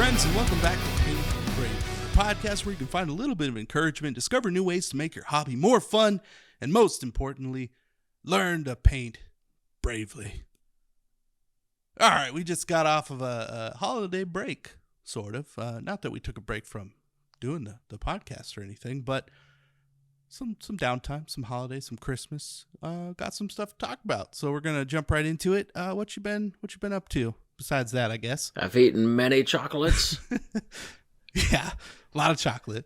friends, and welcome back to Paint Brave, the podcast where you can find a little bit of encouragement, discover new ways to make your hobby more fun, and most importantly, learn to paint bravely. All right, we just got off of a holiday break, sort of. Not that we took a break from doing the podcast or anything, but some downtime, some holidays, some Christmas. Got some stuff to talk about, so we're gonna jump right into it. What you been up to? Besides that, I guess. I've eaten many chocolates. Yeah, a lot of chocolate.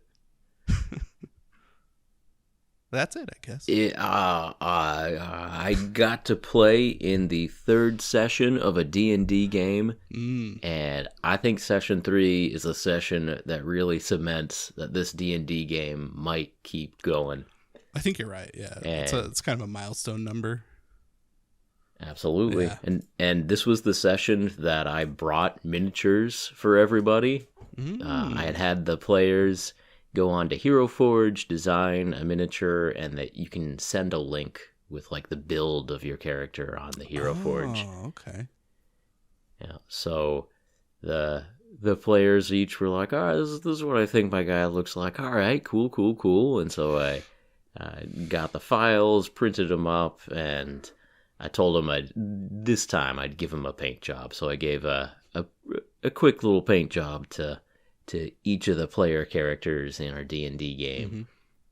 That's it, I guess. I got to play in the third session of a D&D game, and I think session 3 is a session that really cements that this D&D game might keep going. I think you're right, yeah. It's kind of a milestone number. Absolutely. Yeah. And this was the session that I brought miniatures for everybody. I had the players go on to Hero Forge, design a miniature, and that you can send a link with like the build of your character on the Hero Forge. Oh, okay. Yeah. So the players each were like, all right, this is what I think my guy looks like. All right, cool. And so I got the files, printed them up, and I told him this time I'd give him a paint job. So I gave a quick little paint job to each of the player characters in our D&D game.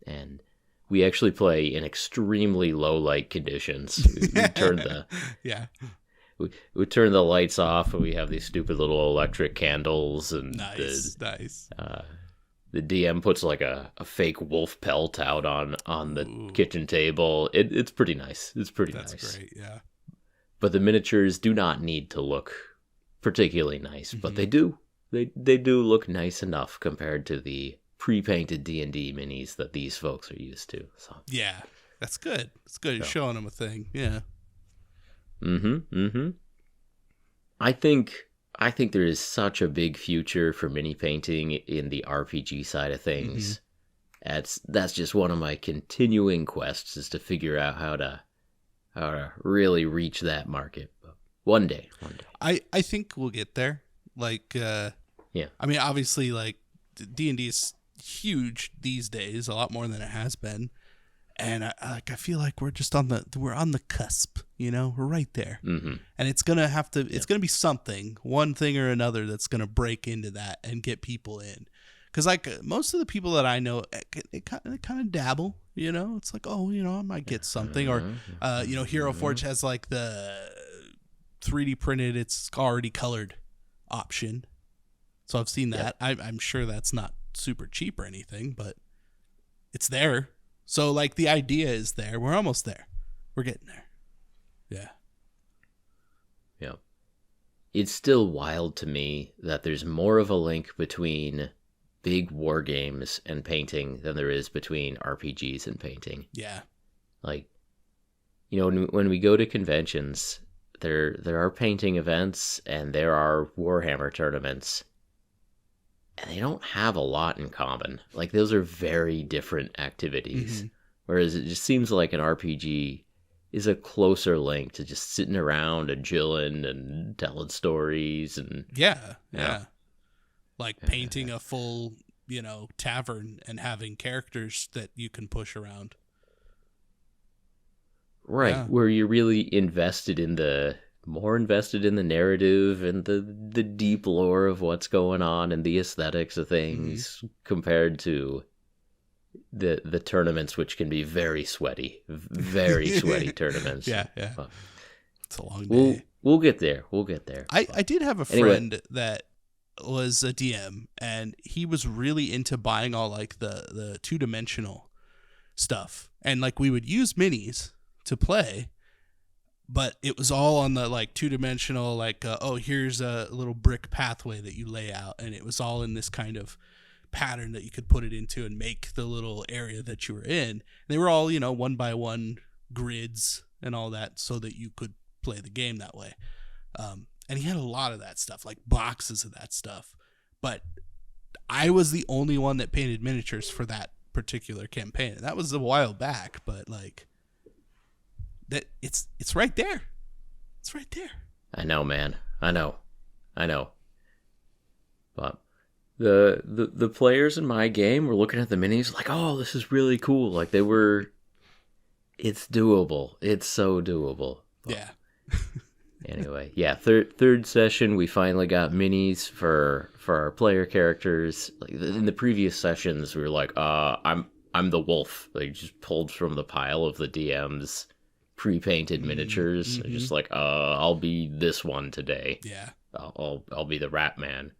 And we actually play in extremely low light conditions. We turn the we turn the lights off, and we have these stupid little electric candles. And nice. The DM puts like a fake wolf pelt out on the kitchen table. It's pretty nice. That's That's great, yeah. But the miniatures do not need to look particularly nice, but they do. They do look nice enough compared to the pre-painted D&D minis that these folks are used to. So yeah, that's good. It's good. You're showing them a thing. Yeah. I think there is such a big future for mini painting in the RPG side of things. That's just one of my continuing quests, is to figure out how to really reach that market. But one day. I think we'll get there. Like, yeah. I mean, obviously, like D&D is huge these days, a lot more than it has been. And I feel like we're just on the cusp, you know, we're right there. And it's going to be something, one thing or another, that's going to break into that and get people in. Because like most of the people that I know, they kind of dabble, you know, it's like, oh, you know, I might get something. Or, you know, Hero Forge has like the 3D printed, it's already colored option. So I've seen that. I'm sure that's not super cheap or anything, but it's there. So, like, the idea is there. We're almost there. We're getting there. Yeah. Yeah. It's still wild to me that there's more of a link between big war games and painting than there is between RPGs and painting. Yeah. Like, you know, when we go to conventions, there are painting events and there are Warhammer tournaments. And they don't have a lot in common. Like, those are very different activities. Whereas it just seems like an RPG is a closer link to just sitting around and chilling and telling stories. And yeah. Like painting a full, you know, tavern and having characters that you can push around. Right, where you're really more invested in the narrative and the deep lore of what's going on and the aesthetics of things compared to the tournaments, which can be very sweaty tournaments. Yeah. It's a long day. We'll get there. I did have a friend that was a DM, and he was really into buying all like the 2-dimensional stuff, and like we would use minis to play. But it was all on the like 2-dimensional, like, here's a little brick pathway that you lay out. And it was all in this kind of pattern that you could put it into and make the little area that you were in. They were all, you know, 1x1 grids and all that, so that you could play the game that way. And he had a lot of that stuff, like boxes of that stuff. But I was the only one that painted miniatures for that particular campaign. And that was a while back, but like, that it's right there. It's right there. I know, man. I know. But the players in my game were looking at the minis like, oh, this is really cool. Like it's doable. It's so doable. But Yeah. anyway, yeah, third session, we finally got minis for our player characters. Like in the previous sessions, we were like, I'm the wolf. They just pulled from the pile of the DM's pre-painted miniatures. Mm-hmm. Just like, I'll be this one today. Yeah. I'll be the Rat Man.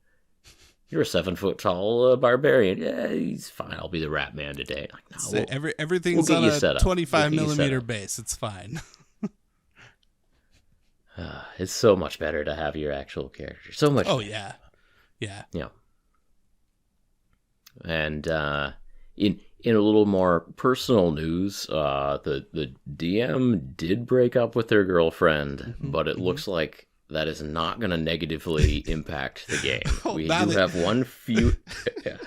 You're a 7 foot tall barbarian. Yeah, he's fine. I'll be the Rat Man today. Like, no, So everything's we'll on a 25 millimeter base. It's fine. It's so much better to have your actual character. So much. Oh better. yeah, yeah. Yeah. And in a little more personal news, the DM did break up with their girlfriend, but it looks like that is not going to negatively impact the game. We do have one few. Yeah.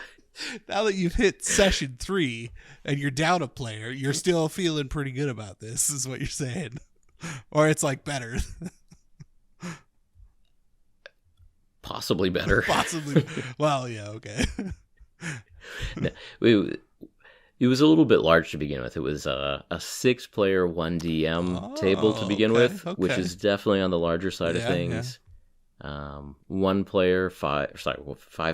Now that you've hit session 3 and you're down a player, you're still feeling pretty good about this, is what you're saying. Or it's like better. Possibly better. Possibly. Well, yeah, okay. No, it was a little bit large to begin with. It was a 6-player 1DM table to begin with, which is definitely on the larger side of things. Yeah. 1 player, 5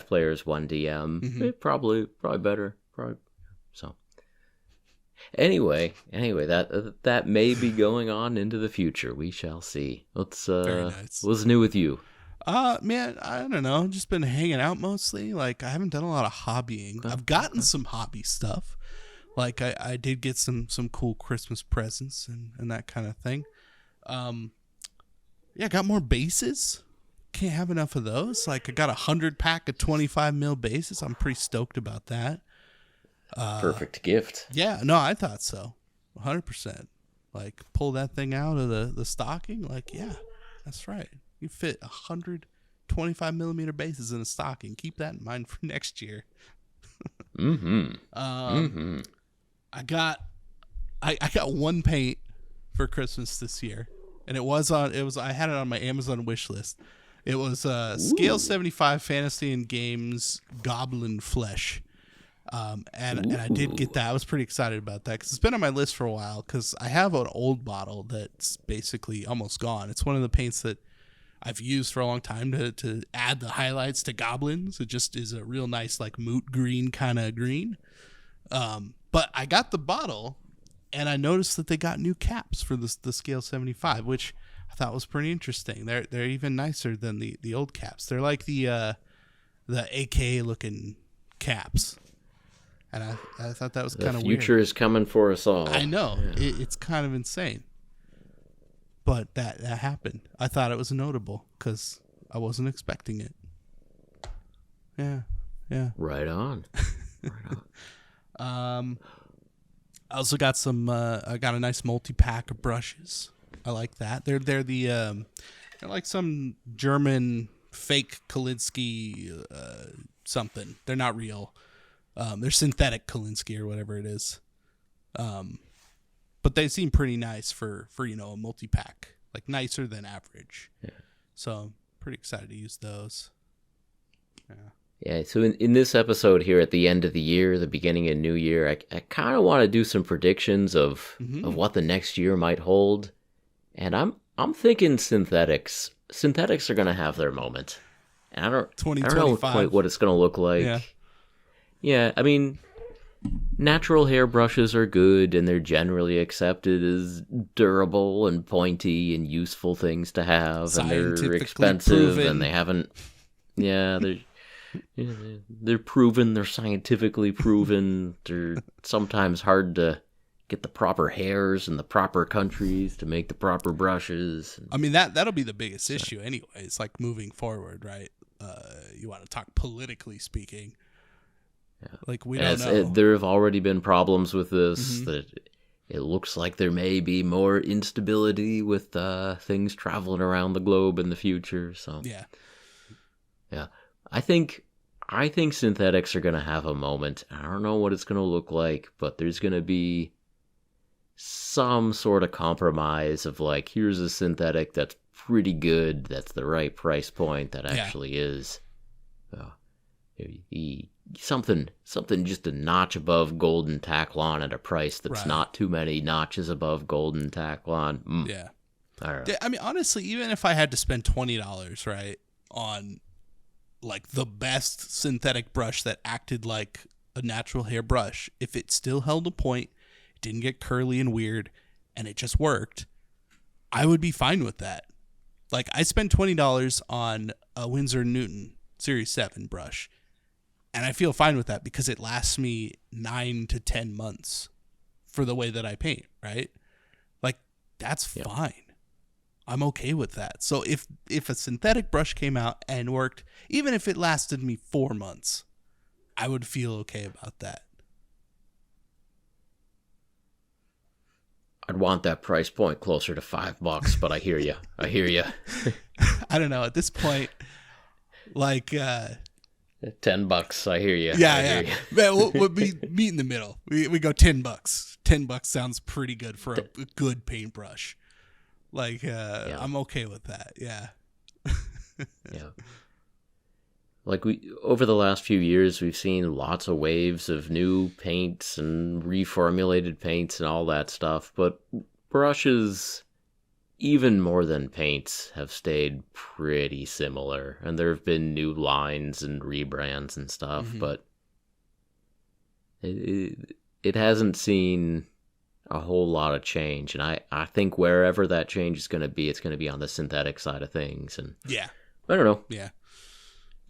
players, 1 DM. Probably better. So. Anyway, that may be going on into the future. We shall see. Very nice. What's new with you? Man, I don't know. Just been hanging out mostly. Like, I haven't done a lot of hobbying. I've gotten some hobby stuff. Like, I did get some cool Christmas presents and that kind of thing. Yeah, I got more bases. Can't have enough of those. Like, I got 100 pack of 25 mil bases. I'm pretty stoked about that. Perfect gift. Yeah, no, I thought so. 100%. Like, pull that thing out of the stocking. Like, yeah, that's right. You fit 125 millimeter bases in a stocking. Keep that in mind for next year. I got 1 paint for Christmas this year, and I had it on my Amazon wish list. It was Scale 75 Fantasy and Games Goblin Flesh. And I did get that. I was pretty excited about that because it's been on my list for a while because I have an old bottle that's basically almost gone. It's one of the paints that I've used for a long time to add the highlights to goblins. It just is a real nice, like, moot green kind of green. But I got the bottle, and I noticed that they got new caps for the Scale 75, which I thought was pretty interesting. They're even nicer than the old caps. They're like the AK looking caps. And I thought that was kind of weird. The future is coming for us all. I know. Yeah. It's kind of insane. But that happened. I thought it was notable because I wasn't expecting it. Yeah. Right on. I also got I got a nice multi-pack of brushes. I like that. They're they're like some German fake Kolinsky something. They're not real. They're synthetic Kolinsky or whatever it is. But they seem pretty nice for a multi-pack, like nicer than average. Yeah. So I'm pretty excited to use those. Yeah. Yeah, so in this episode here at the end of the year, the beginning of New Year, I kind of want to do some predictions of what the next year might hold. And I'm thinking synthetics. Synthetics are going to have their moment. And I don't know quite what it's going to look like. Yeah, I mean, natural hairbrushes are good, and they're generally accepted as durable and pointy and useful things to have, and they're expensive, and they haven't. Yeah, they're proven. They're scientifically proven. They're sometimes hard to get the proper hairs in the proper countries to make the proper brushes. I mean, that'll be the biggest issue, anyways. Like moving forward, right? You want to talk politically speaking. Yeah. Like we don't know. There have already been problems with this. That it looks like there may be more instability with things traveling around the globe in the future. So yeah. I think synthetics are going to have a moment. I don't know what it's going to look like, but there's going to be some sort of compromise of like, here's a synthetic that's pretty good. That's the right price point. That actually is. Something just a notch above golden Taklon at a price that's not too many notches above golden Taklon. Yeah. I don't know. I mean, honestly, even if I had to spend $20, right, on like the best synthetic brush that acted like a natural hair brush, if it still held a point, it didn't get curly and weird, and it just worked, I would be fine with that. Like, I spent $20 on a Winsor & Newton Series 7 brush, and I feel fine with that because it lasts me 9 to 10 months for the way that I paint, right? Like, that's fine. I'm okay with that. So if a synthetic brush came out and worked, even if it lasted me 4 months, I would feel okay about that. I'd want that price point closer to $5, but I hear you. I don't know. At this point, like $10. I hear you. Yeah. We'll meet in the middle. We go $10. $10 sounds pretty good for a good paintbrush. Like, I'm okay with that. Yeah. Yeah. Like, over the last few years, we've seen lots of waves of new paints and reformulated paints and all that stuff, but brushes, even more than paints, have stayed pretty similar. And there have been new lines and rebrands and stuff, but it hasn't seen a whole lot of change. And I think wherever that change is going to be, it's going to be on the synthetic side of things. And I don't know. Yeah.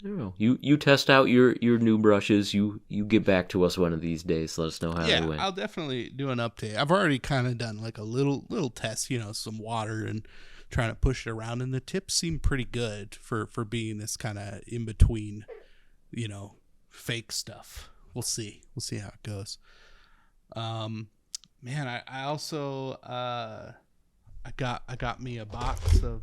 I don't know. You test out your new brushes. You get back to us one of these days. Let us know how they went. I'll definitely do an update. I've already kind of done like a little test, some water and trying to push it around, and the tips seem pretty good for being this kind of in between, fake stuff. We'll see how it goes. Man, I also I got me a box of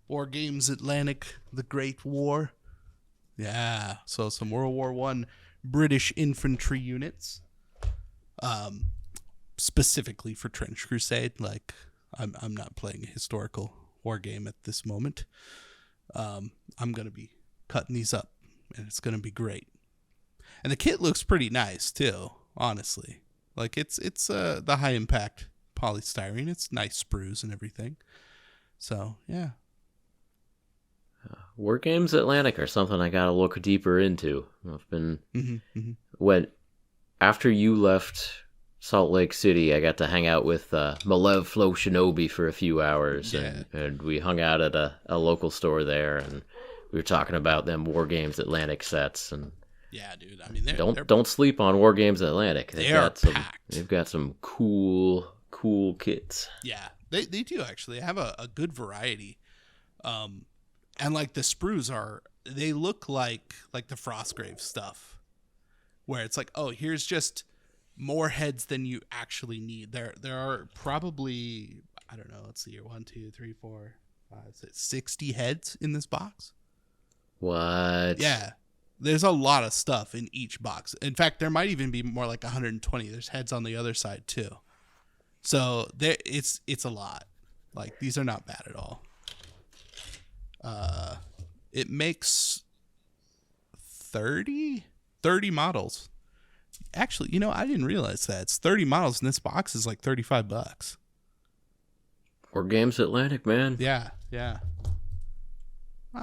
Wargames Atlantic, The Great War. Yeah, so some World War I British infantry units, specifically for Trench Crusade. Like, I'm not playing a historical war game at this moment. I'm gonna be cutting these up, and it's gonna be great. And the kit looks pretty nice too, honestly. Like, it's the high impact polystyrene. It's nice sprues and everything. So yeah. Wargames Atlantic are something I gotta look deeper into. I've been after you left Salt Lake City, I got to hang out with Malev Flo Shinobi for a few hours, and we hung out at a local store there, and we were talking about them Wargames Atlantic sets. And yeah, dude, I mean, don't sleep on Wargames Atlantic. Packed. They've got some cool kits. Yeah, they do actually have a good variety. And like the sprues they look like the Frostgrave stuff, where it's like, oh, here's just more heads than you actually need. There are probably, I don't know, let's see here, 1, 2, 3, 4, 5, 6, 60 heads in this box. What? Yeah, there's a lot of stuff in each box. In fact, there might even be more like 120. There's heads on the other side too. So it's a lot. Like, these are not bad at all. It makes 30 models. Actually, I didn't realize that. It's 30 models, and this box is like $35. Wargames Atlantic, man. Yeah.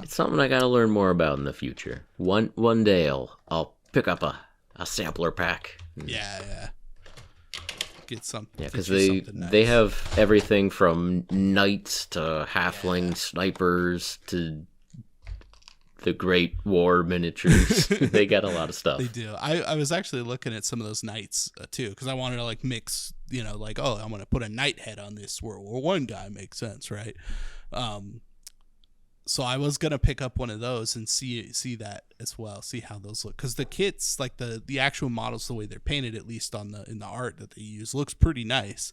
It's something I gotta learn more about in the future. One day I'll pick up a sampler pack. Yeah. Get something. Yeah, because they have everything from knights to halfling snipers to the Great War miniatures. They got a lot of stuff. They do. I was actually looking at some of those knights too, because I wanted to like mix, like, oh, I'm gonna put a knight head on this World War I guy. Makes sense, right? So I was gonna pick up one of those and see that as well, see how those look, because the kits, like the actual models, the way they're painted, at least in the art that they use, looks pretty nice.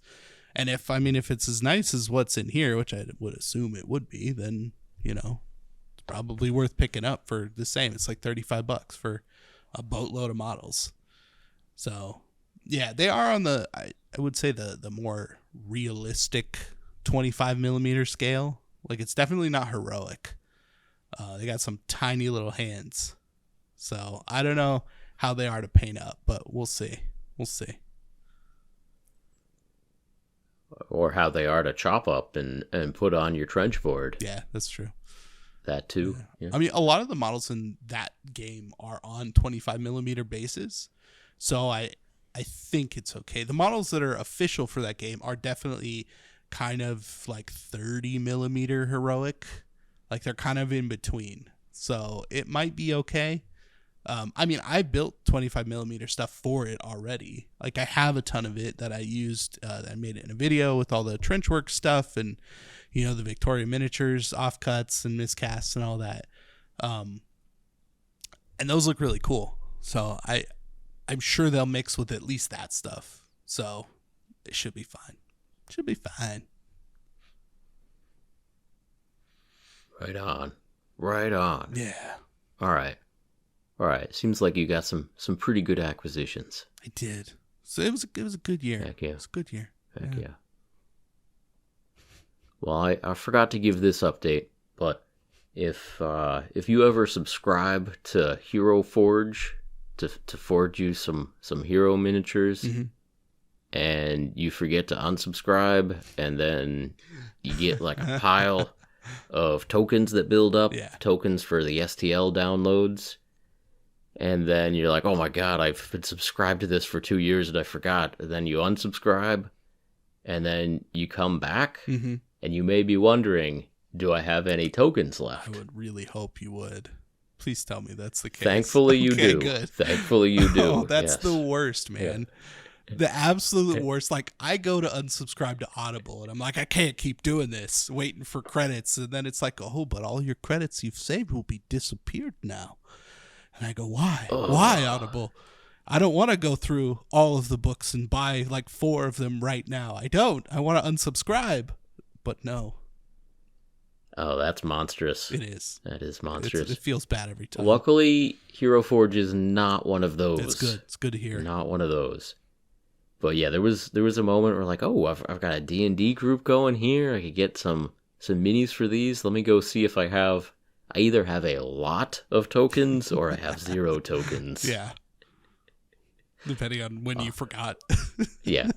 And if it's as nice as what's in here, which I would assume it would be, then it's probably worth picking up for the same. It's like $35 for a boatload of models. So yeah, they are on the I would say the more realistic 25 millimeter scale. Like, it's definitely not heroic. They got some tiny little hands, So I don't know how they are to paint up, but we'll see. We'll see. Or how they are to chop up and put on your trench board. Yeah, that's true. That too. Yeah. Yeah. I mean, a lot of the models in that game are on 25mm bases, so I think it's okay. The models that are official for that game are definitely kind of like 30mm heroic, like they're kind of in between. So it might be okay. I mean, I built 25mm stuff for it already. Like I have a ton of it that I used. I made it in a video with all the trench work stuff and, you know, the Victoria miniatures, offcuts and miscasts and all that. And those look really cool. So I'm sure they'll mix with at least that stuff. So it should be fine. Should be fine. Right on. Right on. Yeah. All right. Seems like you got some pretty good acquisitions. I did. So it was a good year. Heck yeah. It was a good year. Heck yeah. Well, I forgot to give this update, but if you ever subscribe to Hero Forge to forge you some hero miniatures, and you forget to unsubscribe, and then you get like a pile of tokens that build up, tokens for the STL downloads. And then you're like, oh my god, I've been subscribed to this for 2 years and I forgot. And then you unsubscribe, and then you come back, and you may be wondering, do I have any tokens left? I would really hope you would. Please tell me that's the case. Thankfully you do. Good. Thankfully you do. Oh, that's the worst, man. Yeah. The absolute worst. Like, I go to unsubscribe to Audible, and I'm like, I can't keep doing this, waiting for credits. And then it's like, oh, but all your credits you've saved will be disappeared now. And I go, why? Why, Audible? I don't want to go through all of the books and buy like 4 of them right now. I don't. I want to unsubscribe. But no. Oh, that's monstrous. It is. That is monstrous. It feels bad every time. Luckily, Hero Forge is not one of those. That's good. It's good to hear. Not one of those. But yeah, there was a moment where like, oh, I've got a D&D group going here. I could get some minis for these. Let me go see if I either have a lot of tokens or I have 0 tokens. Yeah. Depending on when you forgot. Yeah.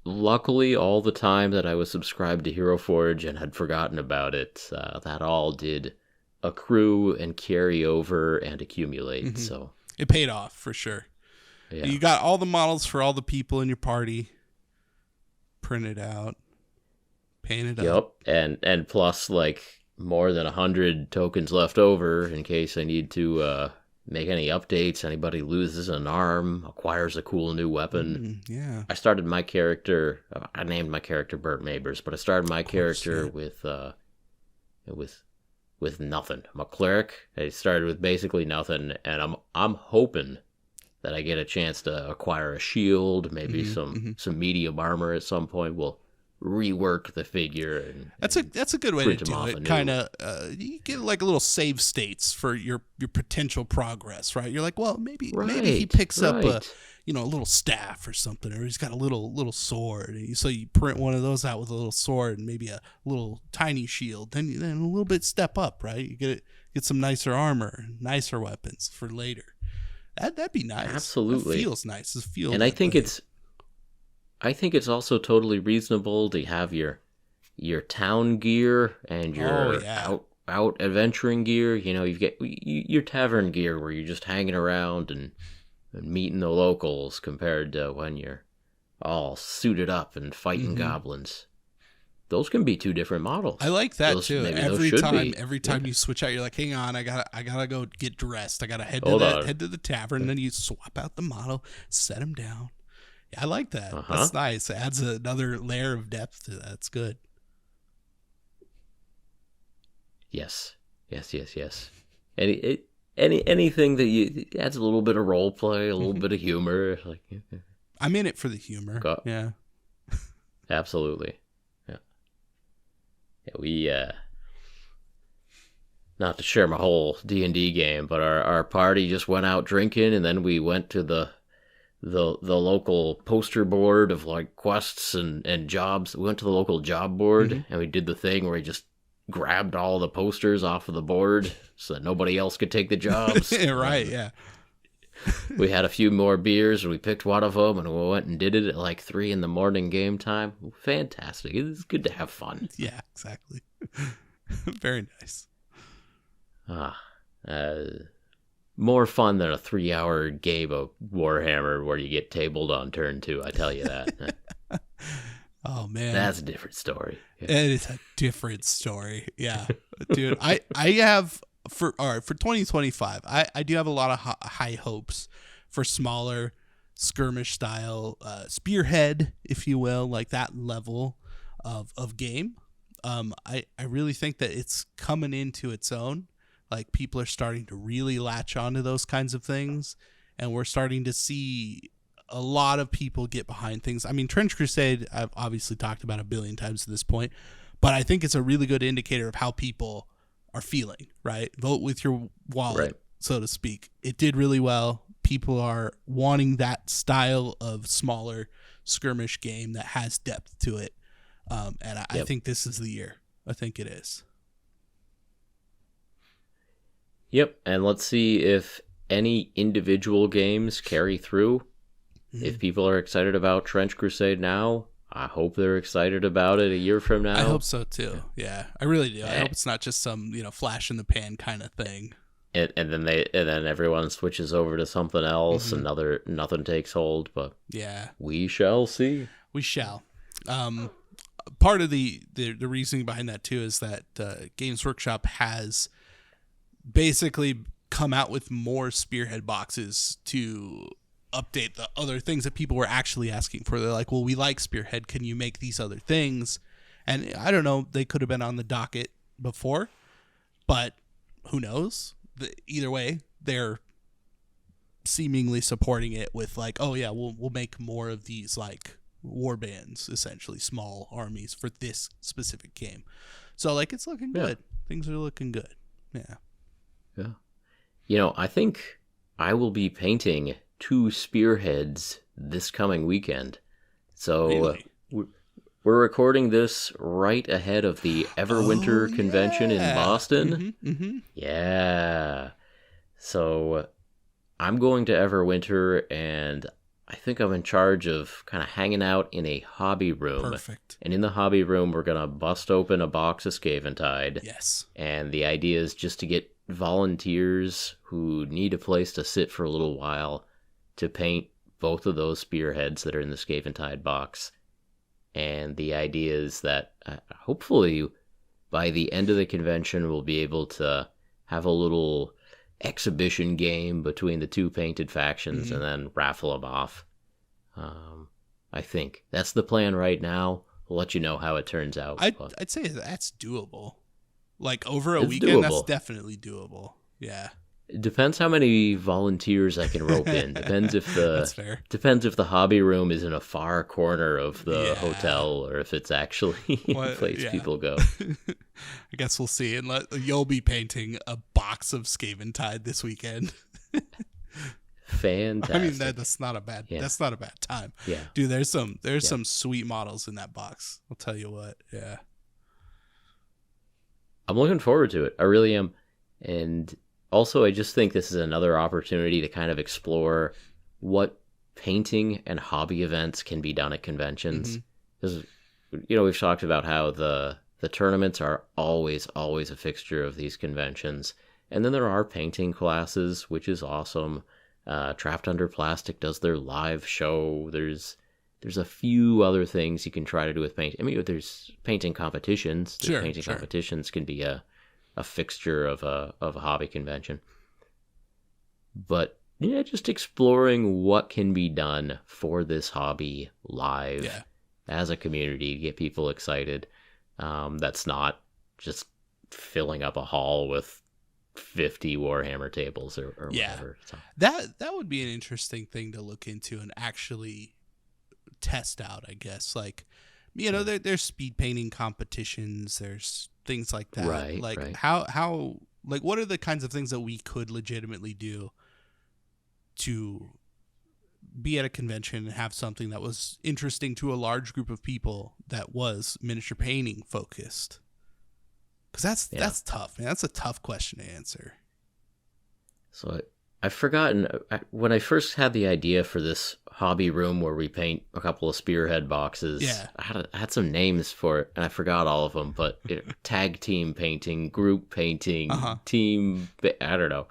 Luckily, all the time that I was subscribed to Hero Forge and had forgotten about it, that all did accrue and carry over and accumulate. So it paid off for sure. Yeah. You got all the models for all the people in your party printed out, painted up. Yep, and plus like more than 100 tokens left over in case I need to make any updates. Anybody loses an arm, acquires a cool new weapon. Yeah. I started my character. I named my character Burt Mabers, but I started my character with nothing. I'm a cleric. I started with basically nothing, and I'm hoping that I get a chance to acquire a shield, maybe some medium armor at some point. We'll rework the figure. And that's a good way to do it. Kind of, you get like a little save states for your potential progress, right? You're like, well, maybe he picks up a little staff or something, or he's got a little sword. So you print one of those out with a little sword and maybe a little tiny shield. Then a little bit step up, right? You get some nicer armor, nicer weapons for later. That'd be nice. Absolutely, it feels nice. It feels. And I think it's also totally reasonable to have your town gear and your out adventuring gear. You know, you get your tavern gear where you're just hanging around and meeting the locals, compared to when you're all suited up and fighting goblins. Those can be 2 different models. I like that too. Every time you switch out, you're like, hang on, I gotta go get dressed. I gotta head to the tavern, and then you swap out the model, set him down. Yeah, I like that. That's nice. It adds another layer of depth to that. That's good. Yes. Anything that adds a little bit of role play, a little bit of humor. Like, I'm in it for the humor. Yeah. Absolutely. Yeah, we not to share my whole D&D game, but our party just went out drinking, and then we went to the local poster board of like quests and jobs. We went to the local job board, and we did the thing where we just grabbed all the posters off of the board so that nobody else could take the jobs. Right, yeah. We had a few more beers, and we picked one of them, and we went and did it at like 3 a.m. game time. Fantastic. It's good to have fun. Yeah, exactly. Very nice. More fun than a 3-hour game of Warhammer where you get tabled on turn 2, I tell you that. Oh, man. That's a different story. Yeah. It is a different story. Yeah. Dude, I have, for 2025, I do have a lot of high hopes for smaller skirmish style spearhead, if you will, like that level of game. I really think that it's coming into its own. Like, people are starting to really latch onto those kinds of things, and we're starting to see a lot of people get behind things. I mean, Trench Crusade, I've obviously talked about a billion times at this point, but I think it's a really good indicator of how people are feeling, right? Vote with your wallet, right, so to speak. It did really well. People are wanting that style of smaller skirmish game that has depth to it. And I think this is the year. I think it is. Yep, and let's see if any individual games carry through. Mm-hmm. If people are excited about Trench Crusade now, I hope they're excited about it a year from now. I hope so too. Yeah, I really do. I hope it's not just some, flash in the pan kind of thing. And then everyone switches over to something else, and nothing takes hold. But yeah, we shall see. We shall. Part of the reasoning behind that too is that Games Workshop has basically come out with more spearhead boxes to update the other things that people were actually asking for. They're like, well, we like spearhead. Can you make these other things? And I don't know, they could have been on the docket before, but who knows? Either way, they're seemingly supporting it with like, oh yeah, we'll make more of these like war bands, essentially small armies for this specific game. So like, it's looking good. Things are looking good. Yeah. I think I will be painting 2 spearheads this coming weekend. So really? We're recording this right ahead of the Everwinter convention in Boston. Yeah. So I'm going to Everwinter, and I think I'm in charge of kind of hanging out in a hobby room. Perfect. And in the hobby room, we're going to bust open a box of Scaventide. Yes. And the idea is just to get volunteers who need a place to sit for a little while to paint both of those spearheads that are in the Scaventide box. And the idea is that hopefully by the end of the convention, we'll be able to have a little exhibition game between the 2 painted factions and then raffle them off. I think that's the plan right now. We'll let you know how it turns out. I'd say that's doable. Like over a weekend, doable. That's definitely doable. Yeah. It depends how many volunteers I can rope in. Depends if That's fair. Depends if the hobby room is in a far corner of the hotel or if it's actually a place people go. I guess we'll see. And you'll be painting a box of Scaventide this weekend. Fantastic. I mean, that's not a bad. Yeah. That's not a bad time. Yeah, dude. There's some sweet models in that box. I'll tell you what. Yeah. I'm looking forward to it. I really am. And also, I just think this is another opportunity to kind of explore what painting and hobby events can be done at conventions. Because, we've talked about how the tournaments are always a fixture of these conventions. And then there are painting classes, which is awesome. Trapped Under Plastic does their live show. There's a few other things you can try to do with paint. I mean, there's painting competitions. Painting competitions can be a fixture of a hobby convention. But just exploring what can be done for this hobby live as a community to get people excited. That's not just filling up a hall with 50 Warhammer tables or whatever. So. That would be an interesting thing to look into and actually test out, I guess. Like, there's speed painting competitions, there's things like that. Right. How like, what are the kinds of things that we could legitimately do to be at a convention and have something that was interesting to a large group of people that was miniature painting focused? Because that's tough, man. That's a tough question to answer. So I've forgotten, when I first had the idea for this hobby room where we paint a couple of spearhead boxes, I had some names for it, and I forgot all of them, but tag team painting, group painting, team, I don't know.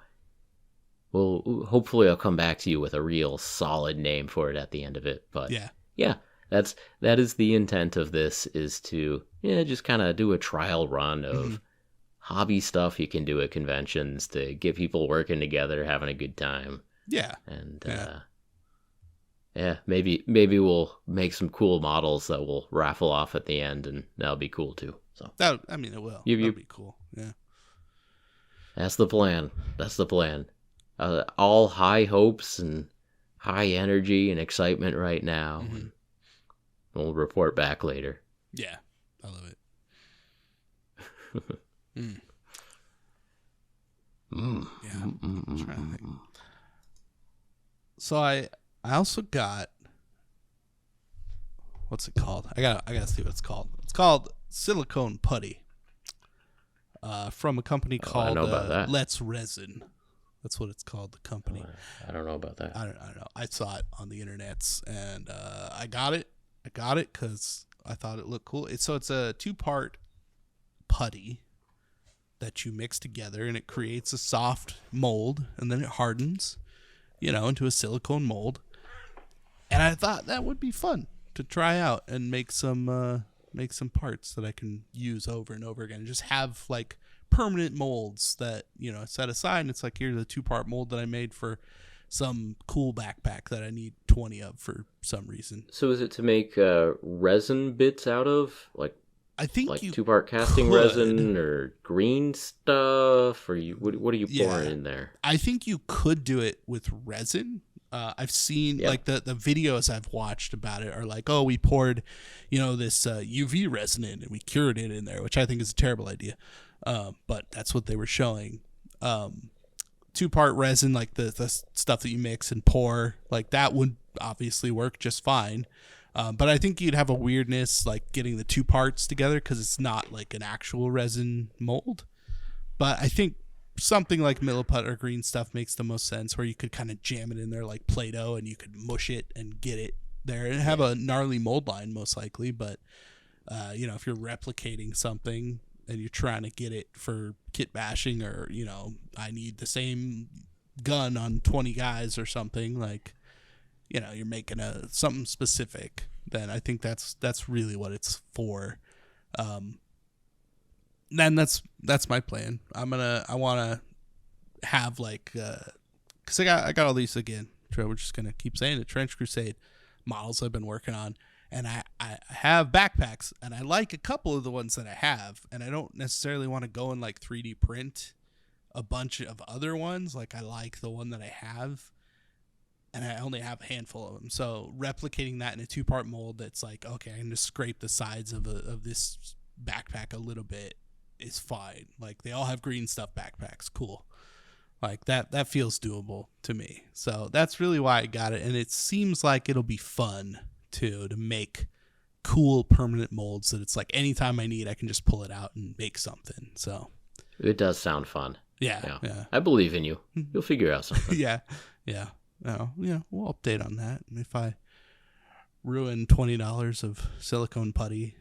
Well, hopefully I'll come back to you with a real solid name for it at the end of it, but yeah, that is the intent of this, is to just kind of do a trial run of hobby stuff you can do at conventions to get people working together, having a good time. Yeah. And maybe we'll make some cool models that we'll raffle off at the end, and that'll be cool too. So it will. That'll be cool. Yeah. That's the plan. All high hopes and high energy and excitement right now. And we'll report back later. Yeah, I love it. Yeah, I'm trying to think. So I also got, what's it called? I gotta see what it's called. It's called Silicone Putty. From a company called Let's Resin. That's what it's called, the company. I don't know about that. I don't know. I saw it on the internets, and I got it. I got it because I thought it looked cool. It's a 2-part putty that you mix together, and it creates a soft mold, and then it hardens, into a silicone mold. And I thought that would be fun to try out and make some parts that I can use over and over again, and just have like permanent molds that set aside. And it's like, here's a 2-part mold that I made for some cool backpack that I need 20 of for some reason. So is it to make resin bits out of, like, I think like you 2-part casting resin or green stuff, or what are you pouring in there? I think you could do it with resin. I've seen like the videos I've watched about it are like, oh, we poured, this UV resin in and we cured it in there, which I think is a terrible idea. But that's what they were showing. 2-part resin, like the stuff that you mix and pour, like that would obviously work just fine. But I think you'd have a weirdness like getting the 2 parts together because it's not like an actual resin mold. But I think something like Milliput or green stuff makes the most sense, where you could kind of jam it in there like Play-Doh and you could mush it and get it there and have a gnarly mold line most likely. But, if you're replicating something and you're trying to get it for kit bashing, or, I need the same gun on 20 guys or something, like, you're making something specific, then I think that's really what it's for. Then that's my plan. I want to have like, cause I got all these, again, we're just going to keep saying it, Trench Crusade models I've been working on. And I have backpacks, and I like a couple of the ones that I have, and I don't necessarily want to go and like 3D print a bunch of other ones. Like, I like the one that I have, and I only have a handful of them. So replicating that in a 2-part mold that's like, okay, I can just scrape the sides of this backpack a little bit is fine. Like, they all have green stuff backpacks. Cool. Like, that feels doable to me. So that's really why I got it, and it seems like it'll be fun to make cool permanent molds that it's like anytime I need, I can just pull it out and make something. So it does sound fun. Yeah. I believe in you. You'll figure out something. Yeah. We'll update on that. And if I ruin $20 of silicone putty,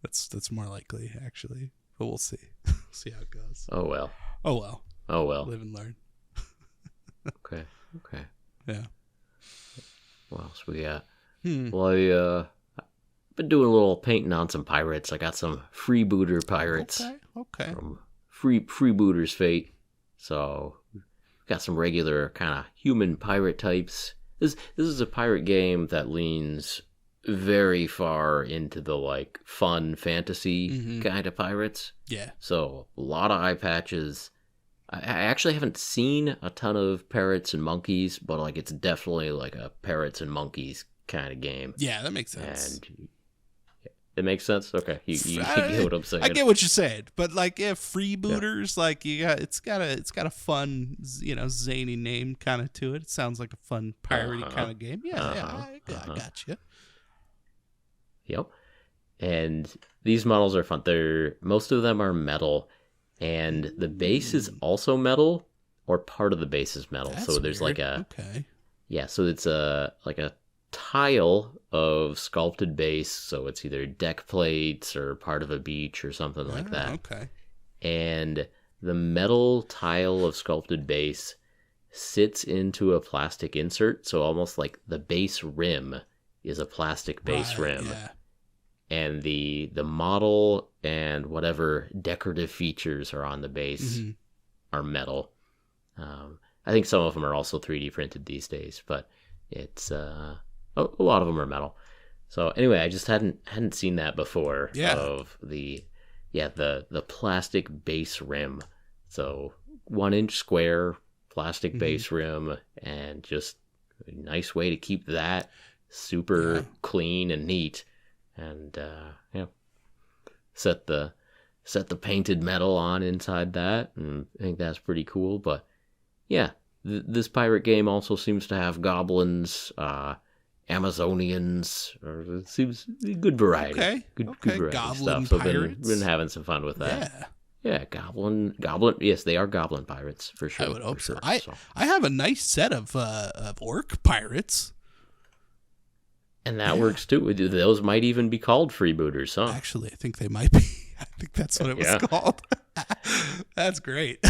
that's more likely actually, but we'll see. See how it goes. Oh well. Live and learn. Okay. Yeah. What else we got? Well, I've been doing a little painting on some pirates. I got some freebooter pirates. Okay. From Freebooter's Fate. So, got some regular kind of human pirate types. This is a pirate game that leans very far into the like fun fantasy kind of pirates. Yeah. So, a lot of eye patches. I actually haven't seen a ton of parrots and monkeys, but like it's definitely like a parrots and monkeys kind of game. Yeah, that makes sense. And it makes sense. Okay, you get what I'm saying. I get what you're saying, but like freebooters, like it's got a fun, zany name kind of to it. It sounds like a fun piratey kind of game. Yeah, I got you. Yep. And these models are fun. Most of them are metal, and the base is also metal, or part of the base is metal. That's so there's weird. like a Okay. Yeah, so it's like a tile of sculpted base, so it's either deck plates or part of a beach or something like that. Okay. And the metal tile of sculpted base sits into a plastic insert, so almost like the base rim is a plastic base rim. Yeah. And the model and whatever decorative features are on the base are metal. I think some of them are also 3D printed these days, but it's a lot of them are metal. So anyway, I just hadn't seen that before. Yeah. Of the plastic base rim. So 1 inch square plastic base rim, and just a nice way to keep that super clean and neat. And set the painted metal on inside that, and I think that's pretty cool. But yeah, this pirate game also seems to have goblins, Amazonians, or it seems a good variety. Okay. Good variety Goblin stuff. So pirates. been having some fun with that. Yeah. Yeah, goblin. Yes, they are goblin pirates for sure. I would hope so. So. I have a nice set of orc pirates. And that works too. Those might even be called freebooters, huh? Actually, I think they might be. I think that's what it was called. That's great.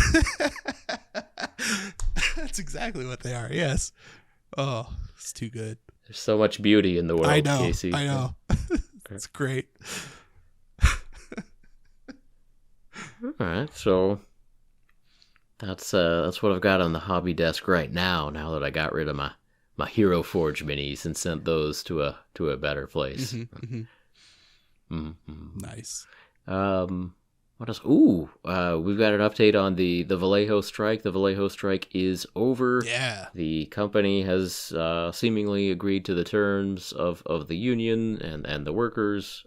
That's exactly what they are. Yes. Oh, it's too good. There's so much beauty in the world, I know. Casey. I know. It's great. All right, so that's what I've got on the hobby desk right now. Now that I got rid of my Hero Forge minis and sent those to a better place. Nice. What else? Ooh, we've got an update on the Vallejo Strike. The Vallejo Strike is over. Yeah. The company has seemingly agreed to the terms of the union and the workers.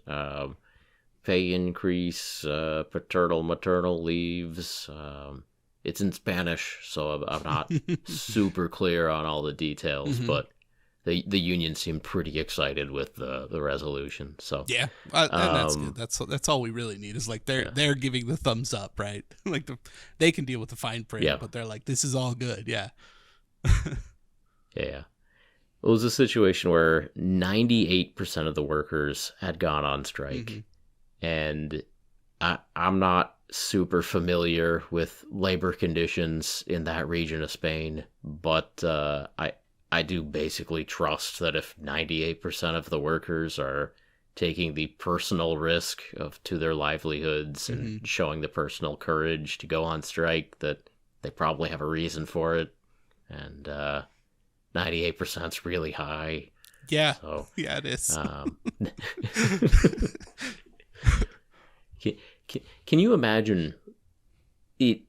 Pay increase, paternal, maternal leaves. It's in Spanish, so I'm not super clear on all the details, but the union seemed pretty excited with the resolution. So yeah, and that's good. That's all we really need is like they're giving the thumbs up, right? Like they can deal with the fine print, but they're like, this is all good. Yeah. Yeah. It was a situation where 98% of the workers had gone on strike. And I'm not super familiar with labor conditions in that region of Spain, but I do basically trust that if 98% of the workers are taking the personal risk to their livelihoods and showing the personal courage to go on strike, that they probably have a reason for it. And 98% is really high. Yeah. So, yeah, it is. Can you imagine it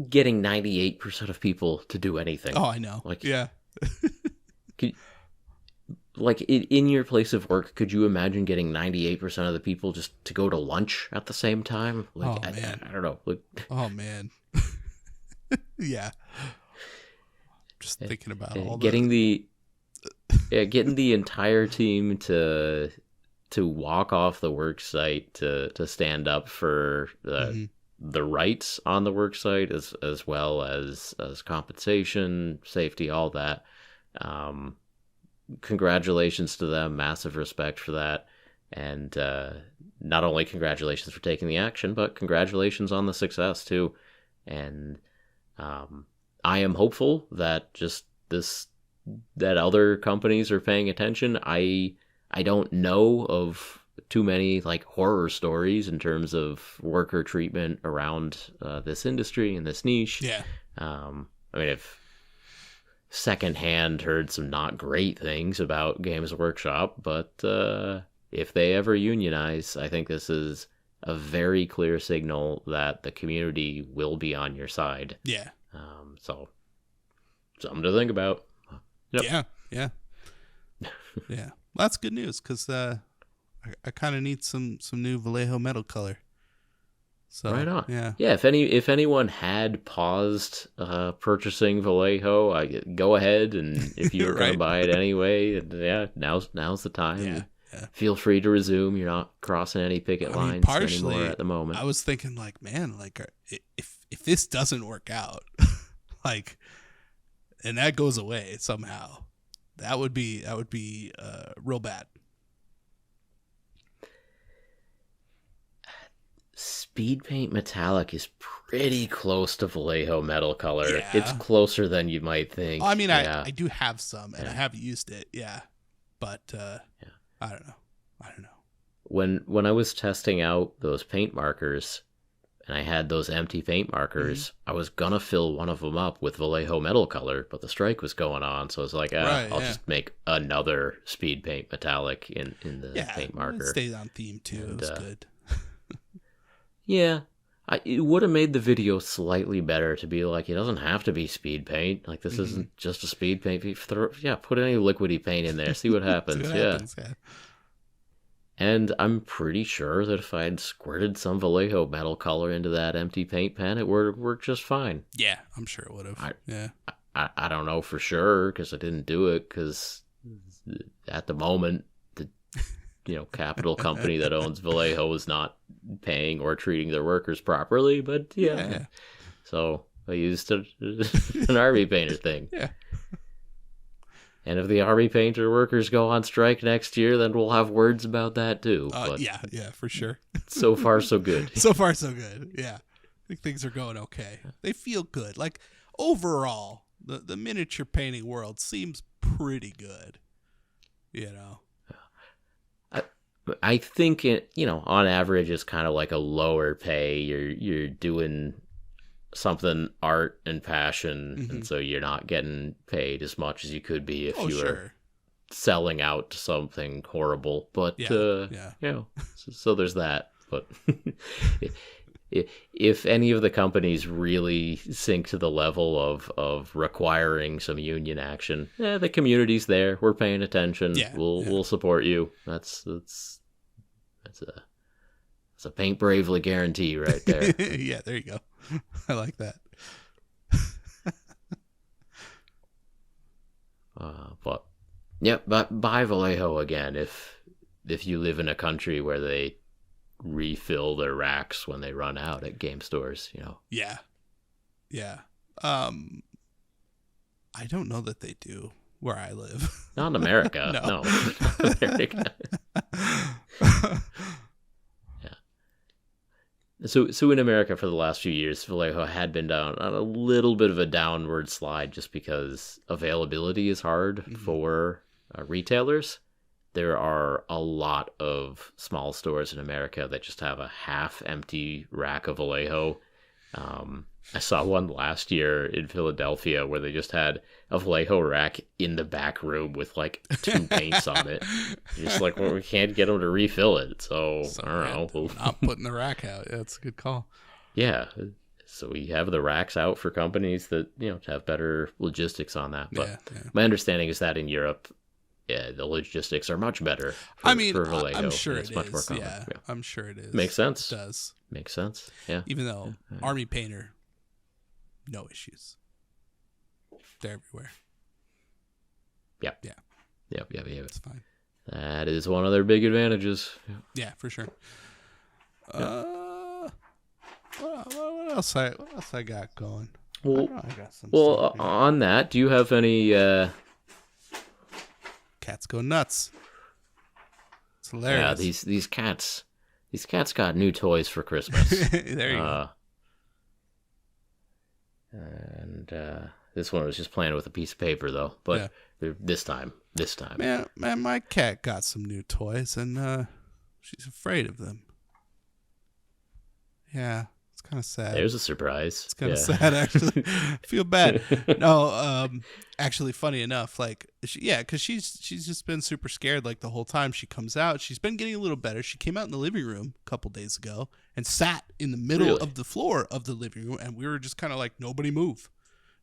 getting 98% of people to do anything? Oh, I know. Like, yeah. In your place of work, could you imagine getting 98% of the people just to go to lunch at the same time? Like, man. I don't know. Oh, man. Yeah. Just thinking about all getting the entire team to walk off the work site to stand up for the rights on the work site as well as compensation, safety, all that. Congratulations to them, massive respect for that, and not only congratulations for taking the action, but congratulations on the success too. And I am hopeful that that other companies are paying attention. I don't know of too many like horror stories in terms of worker treatment around this industry and this niche. Yeah. I mean, if secondhand heard some not great things about Games Workshop, but if they ever unionize, I think this is a very clear signal that the community will be on your side. Yeah. So something to think about. Yep. Yeah. Yeah. Yeah. Well, that's good news because I kind of need some new Vallejo metal color. So, right on. Yeah. Yeah. If anyone had paused purchasing Vallejo, go ahead, and if you're going to buy it anyway, now's the time. feel free to resume. You're not crossing any picket lines anymore at the moment. I was thinking like, man, like if this doesn't work out, like, and that goes away somehow, that would be real bad. Speed paint metallic is pretty close to Vallejo metal color. Yeah. It's closer than you might think. I mean, I do have some, and I have used it, but I don't know. When I was testing out those paint markers, and I had those empty paint markers, I was gonna fill one of them up with Vallejo metal color, but the strike was going on, so I was like, I'll just make another speed paint metallic in the paint marker. It stays on theme too. It was good. Yeah, it would have made the video slightly better to be like, it doesn't have to be speed paint. Like, this isn't just a speed paint. Put any liquidy paint in there. See what happens. Yeah. And I'm pretty sure that if I had squirted some Vallejo metal color into that empty paint pen, it would have worked just fine. Yeah, I'm sure it would have. I don't know for sure because I didn't do it because at the moment, capital company that owns Vallejo is not paying or treating their workers properly, but so I used an RV painter thing. Yeah. And if the RV painter workers go on strike next year, then we'll have words about that too. Yeah, for sure. So far, so good. So far, so good. Yeah. I think things are going okay. They feel good. Like, overall, the miniature painting world seems pretty good, I think on average, it's kind of like a lower pay. You're doing something art and passion, and so you're not getting paid as much as you could be if you were selling out to something horrible. But so there's that. But if any of the companies really sink to the level of requiring some union action, the community's there. We're paying attention. We'll support you. That's a paint bravely guarantee right there. Yeah, there you go. I like that. But buy Vallejo again if you live in a country where they refill their racks when they run out at game stores, Yeah. I don't know that they do where I live. Not in America. No. Not America. So in America for the last few years, Vallejo had been down on a little bit of a downward slide just because availability is hard for retailers. There are a lot of small stores in America that just have a half-empty rack of Vallejo. I saw one last year in Philadelphia where they just had a Vallejo rack in the back room with like 2 paints on it. Just like, we can't get them to refill it. So I don't know. Not putting the rack out. Yeah, that's a good call. Yeah. So we have the racks out for companies that, to have better logistics on that. But my understanding is that in Europe, the logistics are much better for Vallejo. I'm sure it's much more common. Yeah, I'm sure it is. Makes sense. It does. Makes sense. Yeah. Even though Army Painter, no issues. They're everywhere. Yep. Yeah. Yep. It's fine. That is one of their big advantages. Yeah, for sure. What else I got going? Well, I got some stuff on that, do you have any... Cats go nuts. It's hilarious. Yeah, these cats got new toys for Christmas. There you go. And this one was just playing with a piece of paper though. But this time. Man, my cat got some new toys and she's afraid of them. Yeah. It's kind of sad. There's a surprise. It's kind of sad, actually. I feel bad. No, actually, funny enough, because she's just been super scared like the whole time. She comes out. She's been getting a little better. She came out in the living room a couple days ago and sat in the middle of the floor of the living room, and we were just kind of like, nobody move.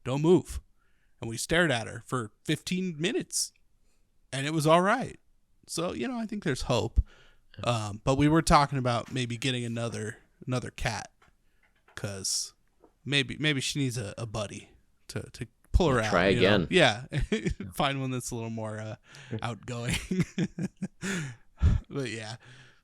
Don't move. And we stared at her for 15 minutes, and it was all right. So, I think there's hope. But we were talking about maybe getting another cat. Because maybe she needs a buddy to pull her out. Try again. Yeah. Find one that's a little more outgoing. But yeah.